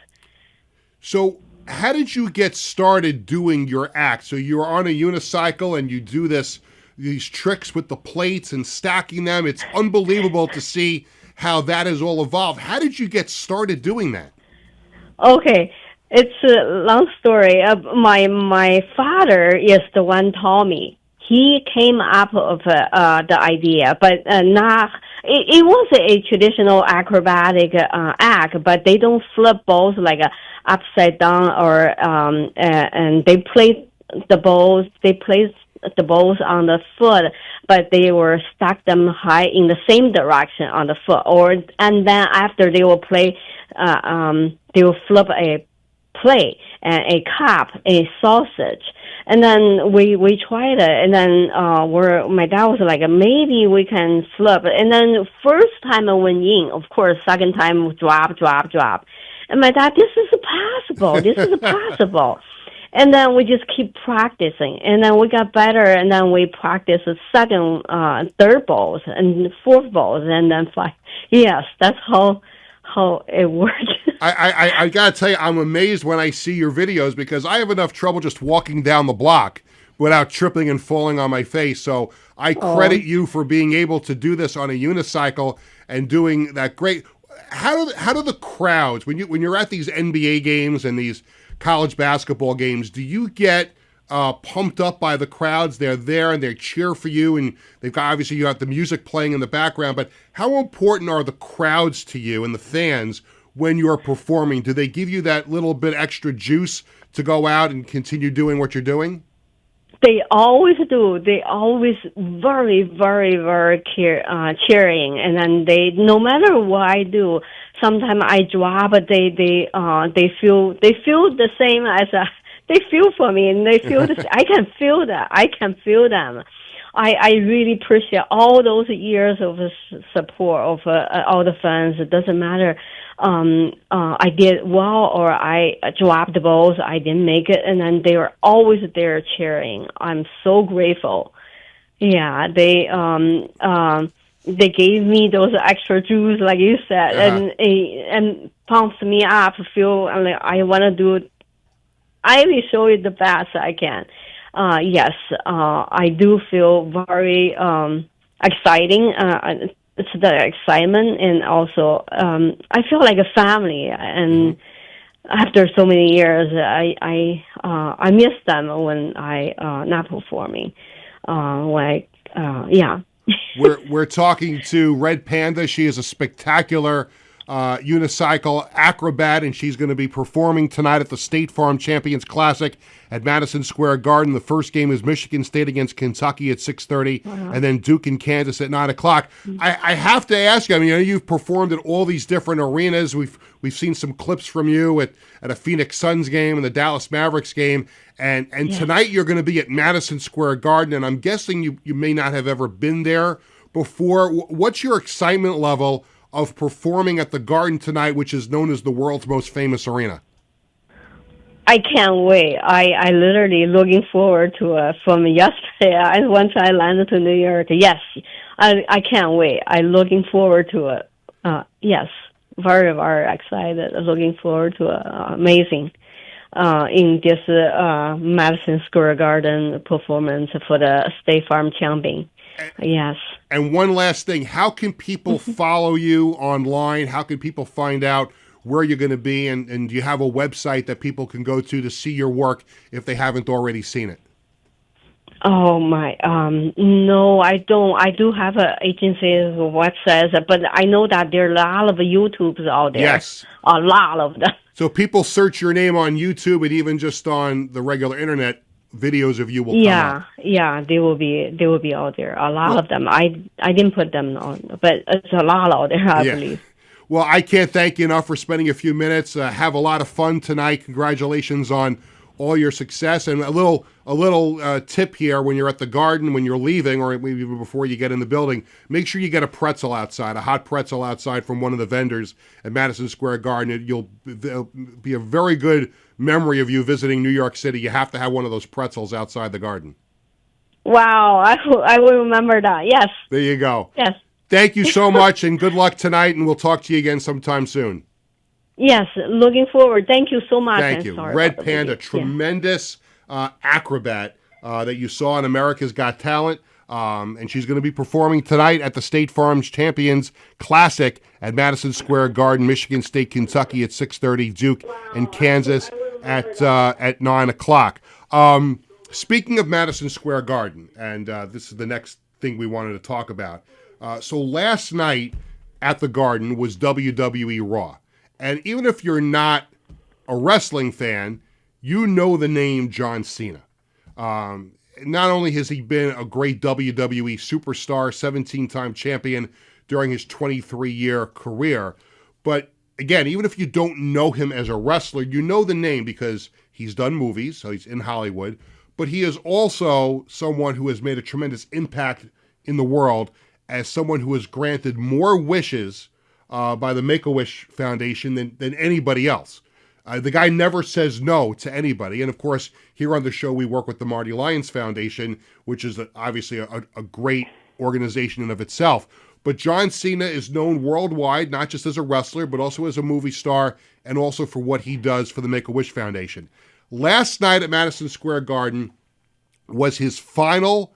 So how did you get started doing your act? So you're on a unicycle and you do these tricks with the plates and stacking them. It's unbelievable to see how that has all evolved. How did you get started doing that?
Okay, it's a long story. My father is the one taught me. He came up with the idea, but not. It was a traditional acrobatic act, but they don't flip balls like upside down or and they place the balls. They place the balls on the foot, but they were stack them high in the same direction on the foot. And then after they will play, they will flip a plate and a cup, a sausage. And then we tried it, and then my dad was like, maybe we can flip. And then first time I went in, of course, second time drop. And my dad, this is possible. And then we just keep practicing, and then we got better, and then we practice second, third balls, and fourth balls, and then five. Yes, that's how it works.
I gotta tell you, I'm amazed when I see your videos because I have enough trouble just walking down the block without tripping and falling on my face. So I credit you for being able to do this on a unicycle and doing that great. How do the crowds, when you're at these NBA games and these college basketball games, do you get pumped up by the crowds? They're there and they cheer for you, and they've got, obviously you got the music playing in the background, but how important are the crowds to you and the fans when you're performing? Do they give you that little bit extra juice to go out and continue doing what you're doing?
They always do. They always very, very, very cheering, and then no matter what I do, sometimes I drop, but they feel the same as they feel for me, and they feel I can feel that. I can feel them. I really appreciate all those years of support of all the fans. It doesn't matter. I did well or I dropped the balls. I didn't make it, and then they were always there cheering. I'm so grateful. Yeah, they gave me those extra juice, like you said, and pumps me up. Feel like I want to do. I will show you the best I can. Yes, I do feel very exciting. It's the excitement, and also I feel like a family. And after so many years, I miss them when I not performing. Yeah.
We're talking to Red Panda. She is a spectacular unicycle acrobat, and she's going to be performing tonight at the State Farm Champions Classic at Madison Square Garden. The first game is Michigan State against Kentucky at 6:30, and then Duke and Kansas at 9 o'clock. I have to ask you, I mean, I know you've performed at all these different arenas. We've seen some clips from you at a Phoenix Suns game and the Dallas Mavericks game, and tonight you're going to be at Madison Square Garden, and I'm guessing you may not have ever been there before. What's your excitement level of performing at the Garden tonight, which is known as the world's most famous arena?
I can't wait. I literally looking forward to it from yesterday. Once I landed to New York, yes, I can't wait. I'm looking forward to it. Yes, very, very excited. Looking forward to it. Amazing in this Madison Square Garden performance for the State Farm Champion. Yes. And
one last thing, how can people follow you online? How can people find out where you're going to be? And do you have a website that people can go to see your work if they haven't already seen it?
Oh, my. No, I don't. I do have an agency website, but I know that there are a lot of YouTubes out there. Yes. A lot of them. So people search your name on YouTube and even just on the regular internet, videos of you will come up. Yeah, they will be out there. A lot of them. I didn't put them on, but it's a lot out there, I believe. Well, I can't thank you enough for spending a few minutes. Have a lot of fun tonight. Congratulations on
all your success. And a little tip here: when you're at the Garden, when you're leaving, or maybe before you get in the building, make sure you get a pretzel outside, a hot pretzel outside from one of the vendors at Madison Square Garden. It'll be a very good memory of you visiting New York City. You have to have one of those pretzels outside the Garden.
Wow, I will remember that. Yes.
There you go.
Yes.
Thank you so much, and good luck tonight, and we'll talk to you again sometime soon.
Yes, looking forward. Thank you so much.
Thank you. Red Panda, tremendous acrobat that you saw in America's Got Talent. And she's going to be performing tonight at the State Farm Champions Classic at Madison Square Garden, Michigan State, Kentucky at 6:30, Duke and Kansas at 9 o'clock. Speaking of Madison Square Garden, and this is the next thing we wanted to talk about. So last night at the Garden was WWE Raw. And even if you're not a wrestling fan, you know the name John Cena. Not only has he been a great WWE superstar, 17-time champion during his 23-year career, but again, even if you don't know him as a wrestler, you know the name because he's done movies, so he's in Hollywood, but he is also someone who has made a tremendous impact in the world as someone who has granted more wishes by the Make-A-Wish Foundation than anybody else. The guy never says no to anybody. And of course, here on the show, we work with the Marty Lyons Foundation, which is obviously a great organization in of itself. But John Cena is known worldwide, not just as a wrestler, but also as a movie star, and also for what he does for the Make-A-Wish Foundation. Last night at Madison Square Garden was his final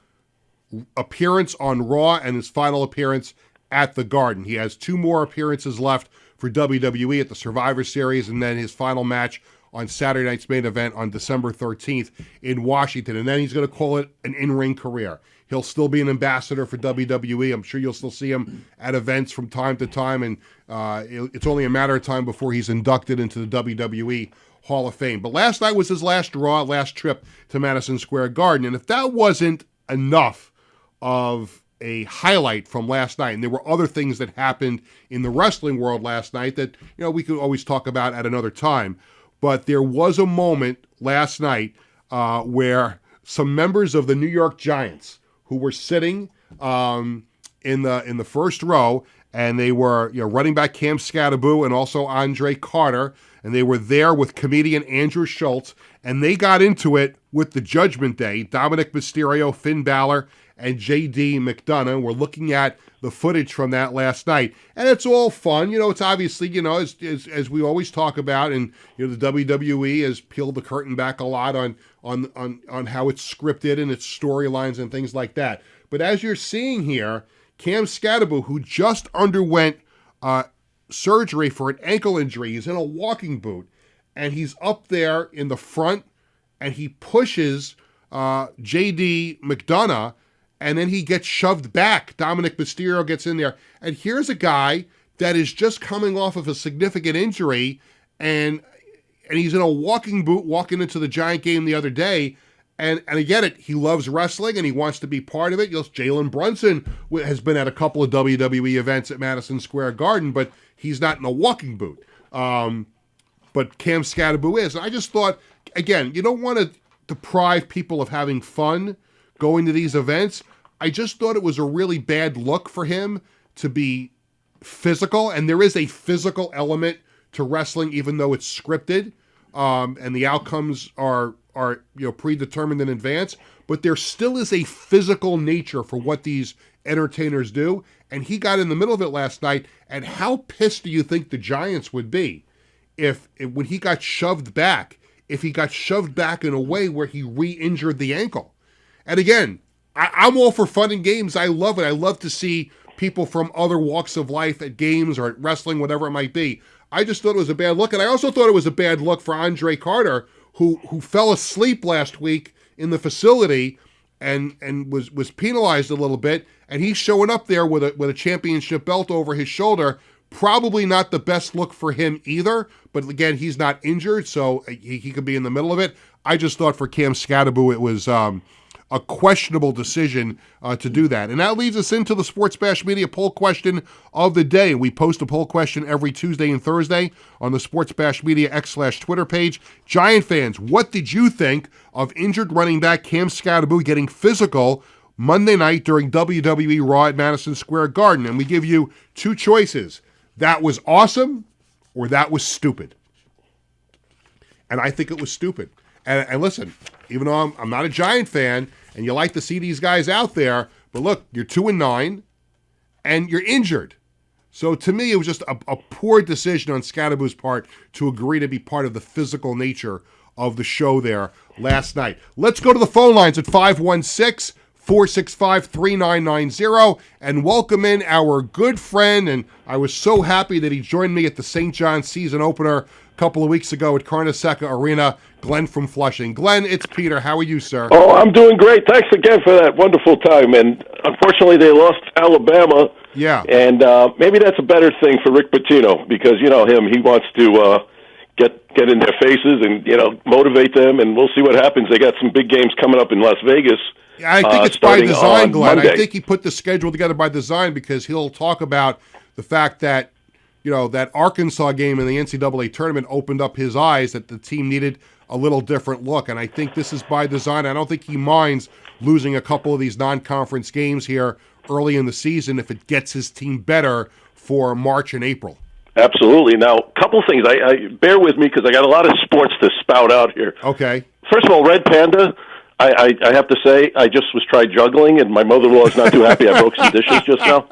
appearance on Raw and his final appearance at the Garden. He has 2 more appearances left for WWE at the Survivor Series, and then his final match on Saturday night's main event on December 13th in Washington. And then he's going to call it an in-ring career. He'll still be an ambassador for WWE. I'm sure you'll still see him at events from time to time, and it's only a matter of time before he's inducted into the WWE Hall of Fame. But last night was his last trip to Madison Square Garden, and if that wasn't enough of a highlight from last night, and there were other things that happened in the wrestling world last night that we could always talk about at another time, but there was a moment last night where some members of the New York Giants who were sitting in the first row, and they were running back Cam Scattaboo and also Andre Carter, and they were there with comedian Andrew Schultz, and they got into it with the Judgment Day, Dominic Mysterio, Finn Balor, and J.D. McDonough. We're looking at the footage from that last night, and it's all fun. It's obviously, as we always talk about, and the WWE has peeled the curtain back a lot on how it's scripted and its storylines and things like that. But as you're seeing here, Cam Scattaboo, who just underwent surgery for an ankle injury, he's in a walking boot, and he's up there in the front, and he pushes J.D. McDonough, and then he gets shoved back. Dominic Mysterio gets in there. And here's a guy that is just coming off of a significant injury, and he's in a walking boot walking into the Giant game the other day. And I get it. He loves wrestling, and he wants to be part of it. Jalen Brunson has been at a couple of WWE events at Madison Square Garden, but he's not in a walking boot. But Cam Scattaboo is. And I just thought, again, you don't want to deprive people of having fun going to these events. I just thought it was a really bad look for him to be physical, and there is a physical element to wrestling, even though it's scripted, and the outcomes are predetermined in advance. But there still is a physical nature for what these entertainers do, and he got in the middle of it last night. And how pissed do you think the Giants would be if when he got shoved back, if he got shoved back in a way where he re-injured the ankle? And again, I'm all for fun and games. I love it. I love to see people from other walks of life at games or at wrestling, whatever it might be. I just thought it was a bad look. And I also thought it was a bad look for Andre Carter, who fell asleep last week in the facility and was penalized a little bit. And he's showing up there with a championship belt over his shoulder. Probably not the best look for him either. But again, he's not injured, so he could be in the middle of it. I just thought for Cam Scattaboo, it was a a questionable decision to do that. And that leads us into the Sports Bash Media poll question of the day. We post a poll question every Tuesday and Thursday on the Sports Bash Media X/Twitter page. Giant fans, what did you think of injured running back Cam Scatterboo getting physical Monday night during WWE Raw at Madison Square Garden? And we give you two choices. That was awesome, or that was stupid. And I think it was stupid. And listen, even though I'm not a Giant fan, and you like to see these guys out there, but look, you're 2-9, and you're injured. So to me, it was just a poor decision on Scatterboo's part to agree to be part of the physical nature of the show there last night. Let's go to the phone lines at 516-465-3990 and welcome in our good friend, and I was so happy that he joined me at the St. John's season opener a couple of weeks ago at Carnesecca Arena, Glenn from Flushing. Glenn, it's Peter. How are you, sir?
Oh, I'm doing great. Thanks again for that wonderful time. And unfortunately, they lost Alabama.
Yeah.
And maybe that's a better thing for Rick Pitino because, you know him, he wants to get in their faces and, you know, motivate them, and we'll see what happens. They got some big games coming up in Las Vegas.
I think it's by design, Glenn.
Monday.
I think he put the schedule together by design because he'll talk about the fact that, you know, that Arkansas game in the NCAA tournament opened up his eyes that the team needed a little different look. And I think this is by design. I don't think he minds losing a couple of these non-conference games here early in the season if it gets his team better for March and April.
Absolutely. Now, a couple things. I bear with me because I got a lot of sports to spout out here.
Okay.
First of all, Red Panda, I have to say, I just was tried juggling, and my mother-in-law is not too happy I broke some dishes just now.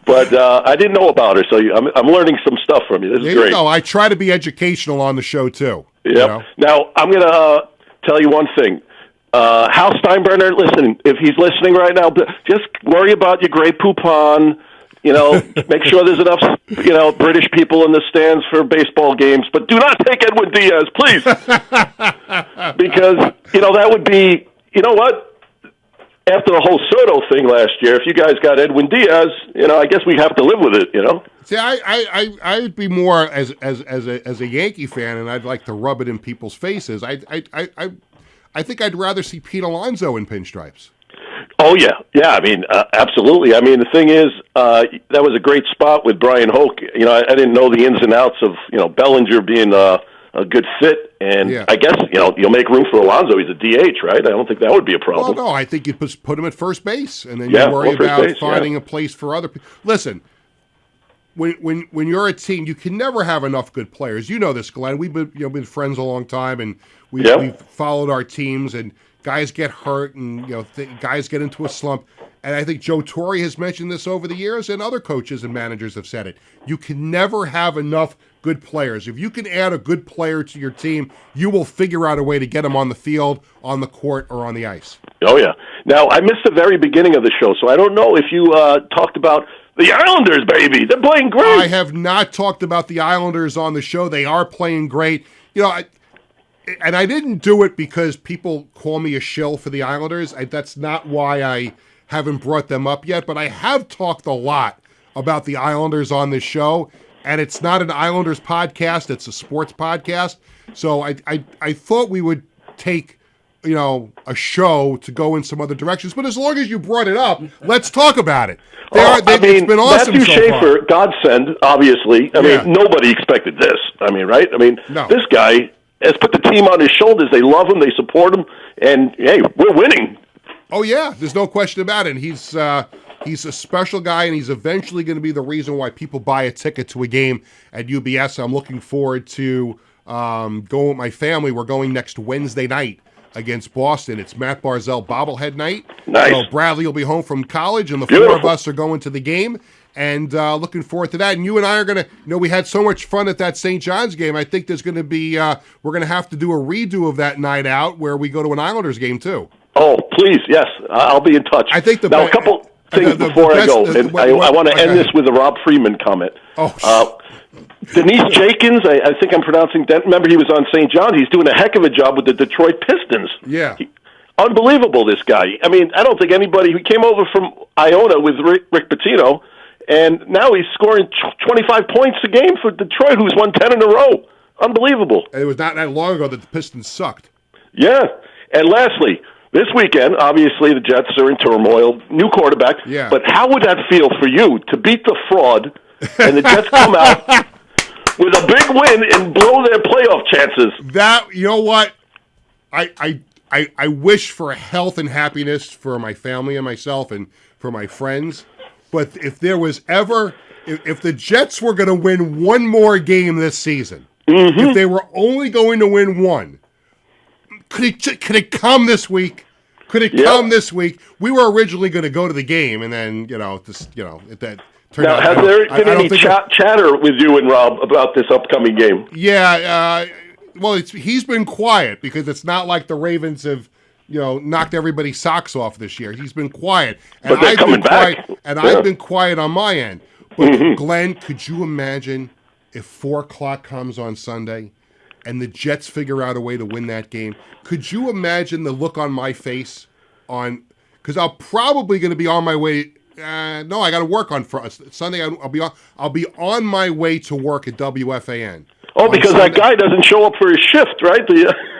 But I didn't know about her, so I'm learning some stuff from you. This is great.
There you go. I try to be educational on the show, too.
Yep.
You know?
Now, I'm going to tell you one thing. Hal Steinbrenner, listen, if he's listening right now, just worry about your Grey Poupon. You know, make sure there's enough, you know, British people in the stands for baseball games. But do not take Edwin Diaz, please. Because, you know, that would be, you know what? After the whole Soto thing last year, if you guys got Edwin Diaz, you know, I guess we have to live with it, you know?
See, I'd be more as a Yankee fan, and I'd like to rub it in people's faces. I think I'd rather see Pete Alonso in pinstripes.
Oh, yeah. Yeah, I mean, absolutely. I mean, the thing is, that was a great spot with Bryan Hoch. You know, I didn't know the ins and outs of, you know, Bellinger being a good fit. And yeah. I guess, you know, you'll make room for Alonso. He's a DH, right? I don't think that would be a problem.
Well, no, I think you put him at first base, and then you worry about finding a place for other people. Listen, when you're a team, you can never have enough good players. You know this, Glenn. We've been friends a long time, and we've followed our teams, and guys get hurt, and guys get into a slump. And I think Joe Torre has mentioned this over the years, and other coaches and managers have said it. You can never have enough good players. If you can add a good player to your team, you will figure out a way to get them on the field, on the court, or on the ice.
Oh, yeah. Now, I missed the very beginning of the show, so I don't know if you talked about the Islanders, baby. They're playing great.
I have not talked about the Islanders on the show. They are playing great. You know, and I didn't do it because people call me a shill for the Islanders. That's not why I haven't brought them up yet, but I have talked a lot about the Islanders on this show, and it's not an Islanders podcast, it's a sports podcast. So I thought we would take, a show to go in some other directions, but as long as you brought it up, let's talk about it. It's been awesome
Matthew
so
Schaefer,
far.
godsend, obviously. I mean, nobody expected this. I mean, right? I mean, This guy has put the team on his shoulders. They love him, they support him, and, hey, we're winning.
Oh, yeah, there's no question about it. He's a special guy, and he's eventually going to be the reason why people buy a ticket to a game at UBS. I'm looking forward to going with my family. We're going next Wednesday night against Boston. It's Matt Barzell bobblehead night.
Nice.
So Bradley will be home from college, and the
Beautiful.
4 of us are going to the game, and looking forward to that. And you and I are going to, we had so much fun at that St. John's game. I think there's going to be, we're going to have to do a redo of that night out where we go to an Islanders game, too.
Oh, please, yes. I'll be in touch.
I think
now, a couple things before I go, and I want to end this with a Rob Freeman comment. Denise Jenkins, I think I'm pronouncing that. Remember, he was on St. John. He's doing a heck of a job with the Detroit Pistons.
Yeah.
Unbelievable, this guy. I mean, I don't think anybody who came over from Iona with Rick Pitino, and now he's scoring 25 points a game for Detroit, who's won 10 in a row. Unbelievable.
It was not that long ago that the Pistons sucked.
Yeah. And lastly, this weekend, obviously the Jets are in turmoil, new quarterback.
Yeah.
But how would that feel for you to beat the fraud and the Jets come out with a big win and blow their playoff chances?
That, you know what? I wish for health and happiness for my family and myself and for my friends. But if there was ever, if the Jets were going to win one more game this season, if they were only going to win one, could it come this week? Could it come this week? We were originally going to go to the game, and then that turned out.
Now, has there been any chatter with you and Rob about this upcoming game?
Yeah, well, he's been quiet because it's not like the Ravens have, knocked everybody's socks off this year. He's been quiet, and
but they're coming back.
I've been quiet on my end. But Glenn, could you imagine if 4 o'clock comes on Sunday and the Jets figure out a way to win that game? Could you imagine the look on my face because I'm probably going to be on my way. No, I got to work on Sunday. I'll be on my way to work at WFAN.
Oh, because that guy doesn't show up for his shift, right?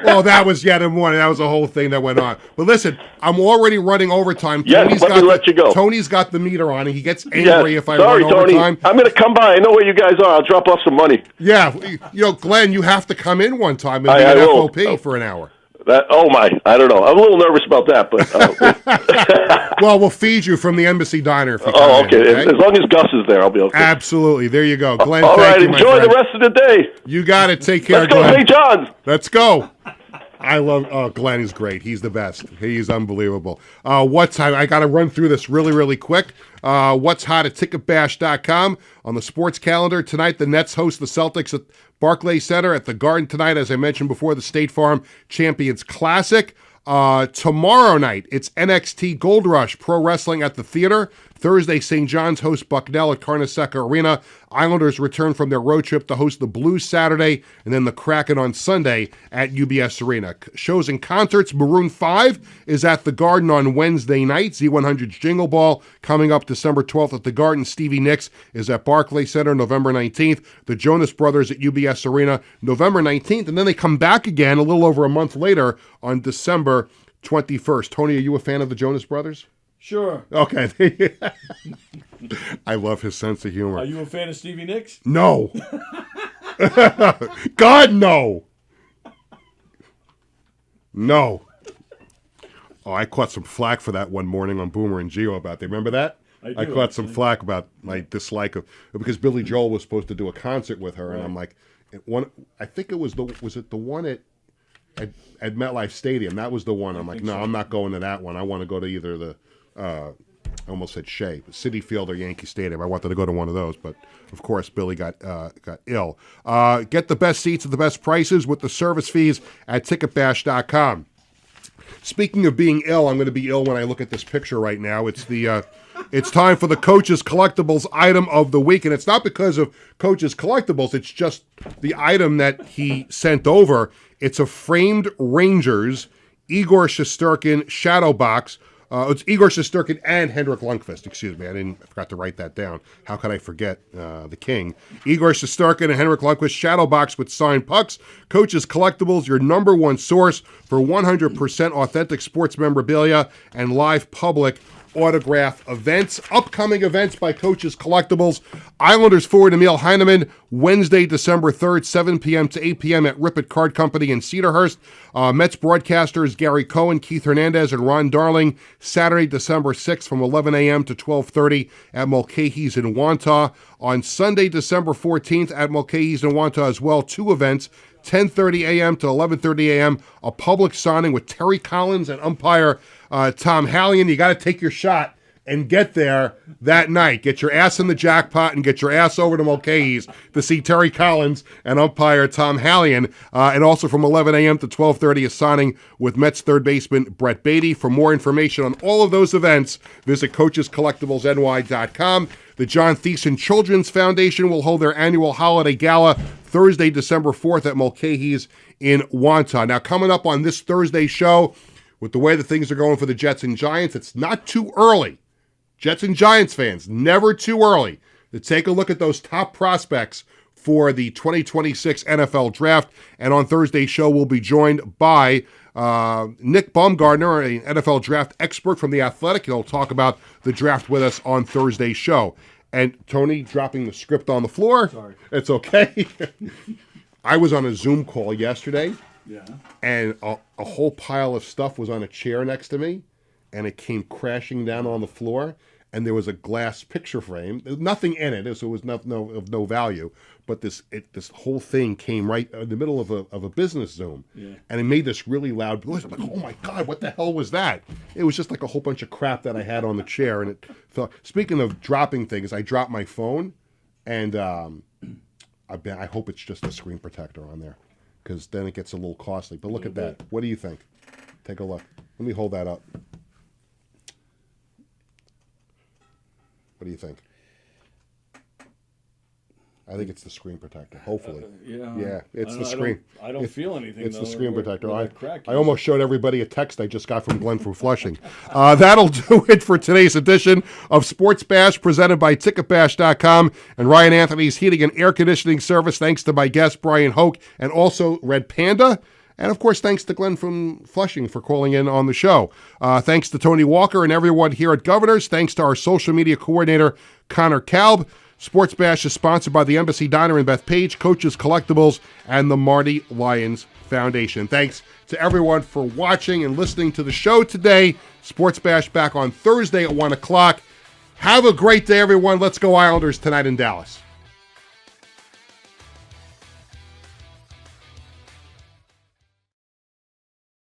Well, that was yet in one. That was a whole thing that went on. But listen, I'm already running overtime.
Yes, let me let you go.
Tony's got the meter on, and he gets angry if I run
Tony,
overtime.
I'm going to come by. I know where you guys are. I'll drop off some money.
Yeah, Glenn, you have to come in one time and be
an
FOP for an hour.
I don't know. I'm a little nervous about that, but
well, we'll feed you from the Embassy Diner if you come
okay.
in, okay.
As long as Gus is there, I'll be okay.
Absolutely. There you go, Glenn.
All right,
thank you,
enjoy the rest of the day.
You got it. Take care,
Let's go,
Glenn.
St. John's.
Let's go. Glenn is great. He's the best. He's unbelievable. I got to run through this really, really quick. What's hot at ticketbash.com. On the sports calendar tonight, the Nets host the Celtics at Barclays Center at the Garden tonight. As I mentioned before, the State Farm Champions Classic. Tomorrow night, it's NXT Gold Rush Pro Wrestling at the Theater. Thursday, St. John's hosts Bucknell at Carnesecca Arena. Islanders return from their road trip to host the Blues Saturday, and then the Kraken on Sunday at UBS Arena. Shows and concerts, Maroon 5 is at the Garden on Wednesday night. Z100's Jingle Ball coming up December 12th at the Garden. Stevie Nicks is at Barclays Center November 19th. The Jonas Brothers at UBS Arena November 19th, and then they come back again a little over a month later on December 21st. Tony, are you a fan of the Jonas Brothers?
Sure.
Okay. I love his sense of humor.
Are you a fan of Stevie Nicks?
No. God, no. No. Oh, I caught some flack for that one morning on Boomer and Gio about that. Remember that? I caught some flack about my dislike of because Billy Joel was supposed to do a concert with her, and I'm like, I think it was the one at MetLife Stadium. That was the one. I'm like, no, I'm not going to that one. I want to go to either the I almost said Shea, Citi Field or Yankee Stadium. I wanted to go to one of those, but of course Billy got ill. Get the best seats at the best prices with the service fees at ticketbash.com. Speaking of being ill, I'm going to be ill when I look at this picture right now. It's it's time for the Coach's Collectibles item of the week, and it's not because of Coach's Collectibles. It's just the item that he sent over. It's a framed Rangers Igor Shesterkin shadow box. It's Igor Shesterkin and Henrik Lundqvist. Excuse me, I forgot to write that down. How could I forget the king? Igor Shesterkin and Henrik Lundqvist shadow box with signed pucks. Coach's Collectibles, your number one source for 100% authentic sports memorabilia and live public autograph events. Upcoming events by Coach's Collectibles. Islanders forward Emil Heineman, Wednesday, December 3rd, 7 p.m. to 8 p.m. at Rippet Card Company in Cedarhurst. Mets broadcasters Gary Cohen, Keith Hernandez, and Ron Darling, Saturday, December 6th from 11 a.m. to 12:30 at Mulcahy's in Wantagh. On Sunday, December 14th at Mulcahy's in Wantagh as well, 2 events. 10:30 a.m. to 11:30 a.m. A public signing with Terry Collins and umpire Tom Hallion. You got to take your shot and get there that night. Get your ass in the jackpot and get your ass over to Mulcahy's to see Terry Collins and umpire Tom Hallion. And also from 11 a.m. to 12:30 a signing with Mets third baseman Brett Beatty. For more information on all of those events, visit coachescollectiblesny.com. The John Thiessen Children's Foundation will hold their annual holiday gala Thursday, December 4th at Mulcahy's in Wantagh. Now, coming up on this Thursday show, with the way that things are going for the Jets and Giants, it's not too early. Jets and Giants fans, never too early to take a look at those top prospects for the 2026 NFL Draft. And on Thursday's show, we'll be joined by Nick Baumgardner, an NFL draft expert from The Athletic. He'll talk about the draft with us on Thursday's show. And Tony dropping the script on the floor.
Sorry.
It's okay. I was on a Zoom call yesterday.
Yeah.
And a whole pile of stuff was on a chair next to me, and it came crashing down on the floor, and there was a glass picture frame. There was nothing in it, so it was of no value. But this whole thing came right in the middle of a business Zoom, and it made this really loud noise. I'm like, oh my God, what the hell was that? It was just like a whole bunch of crap that I had on the chair, and it fell. Speaking of dropping things, I dropped my phone, and I hope it's just a screen protector on there, because then it gets a little costly. But look at that. What do you think? Take a look. Let me hold that up. What do you think? I think it's the screen protector, hopefully. Yeah, it's the screen.
I don't feel anything.
It's
though,
the screen protector. I
I
almost showed everybody a text I just got from Glenn from Flushing. That'll do it for today's edition of Sports Bash, presented by Ticketbash.com and Ryan Anthony's Heating and Air Conditioning Service. Thanks to my guest, Bryan Hoch, and also Red Panda. And, of course, thanks to Glenn from Flushing for calling in on the show. Thanks to Tony Walker and everyone here at Governors. Thanks to our social media coordinator, Connor Kalb. Sports Bash is sponsored by the Embassy Diner in Bethpage, Coaches Collectibles, and the Marty Lyons Foundation. Thanks to everyone for watching and listening to the show today. Sports Bash back on Thursday at 1 o'clock. Have a great day, everyone. Let's go Islanders tonight in Dallas.